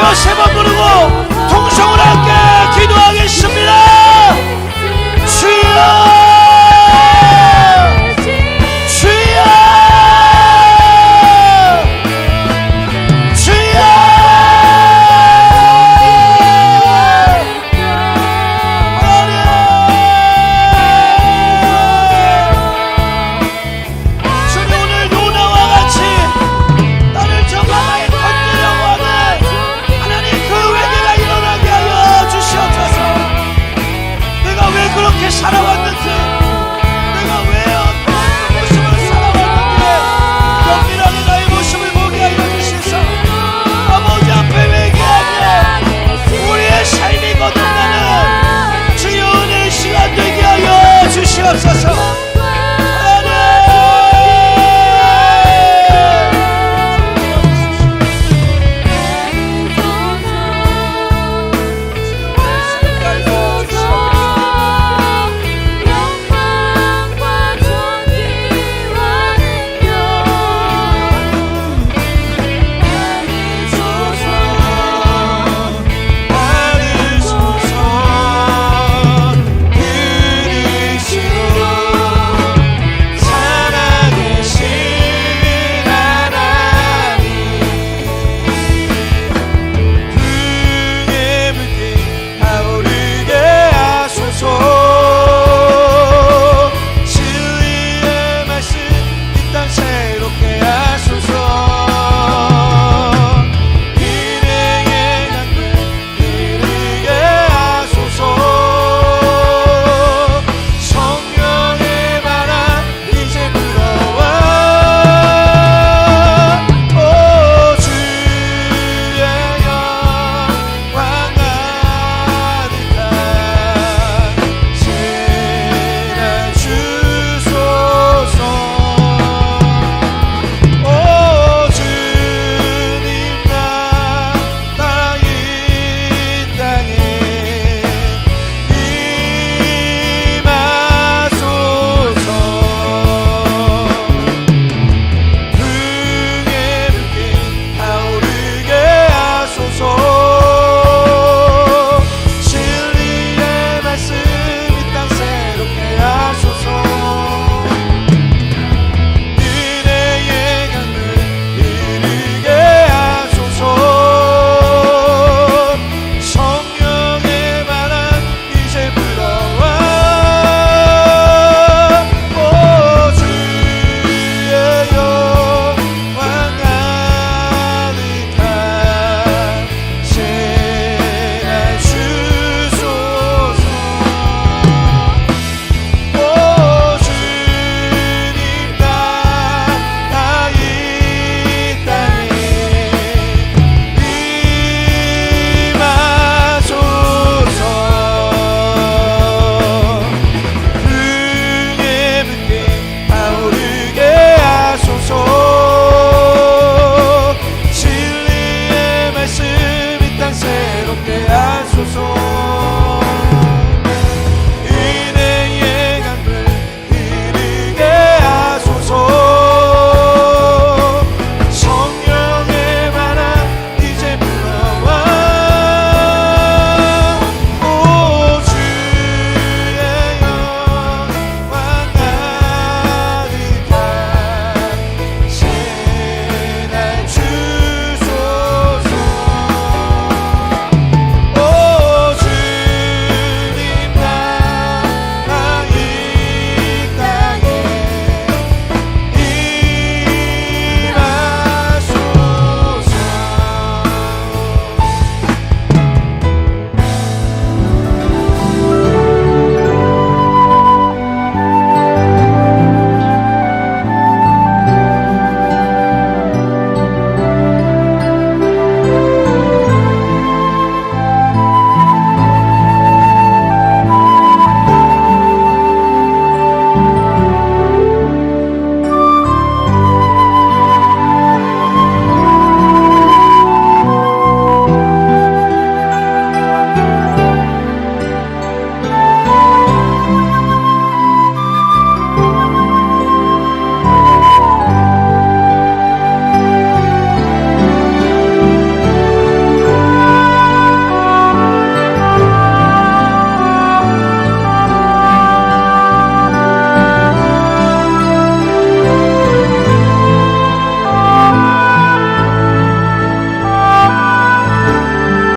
주여 세 번 부르고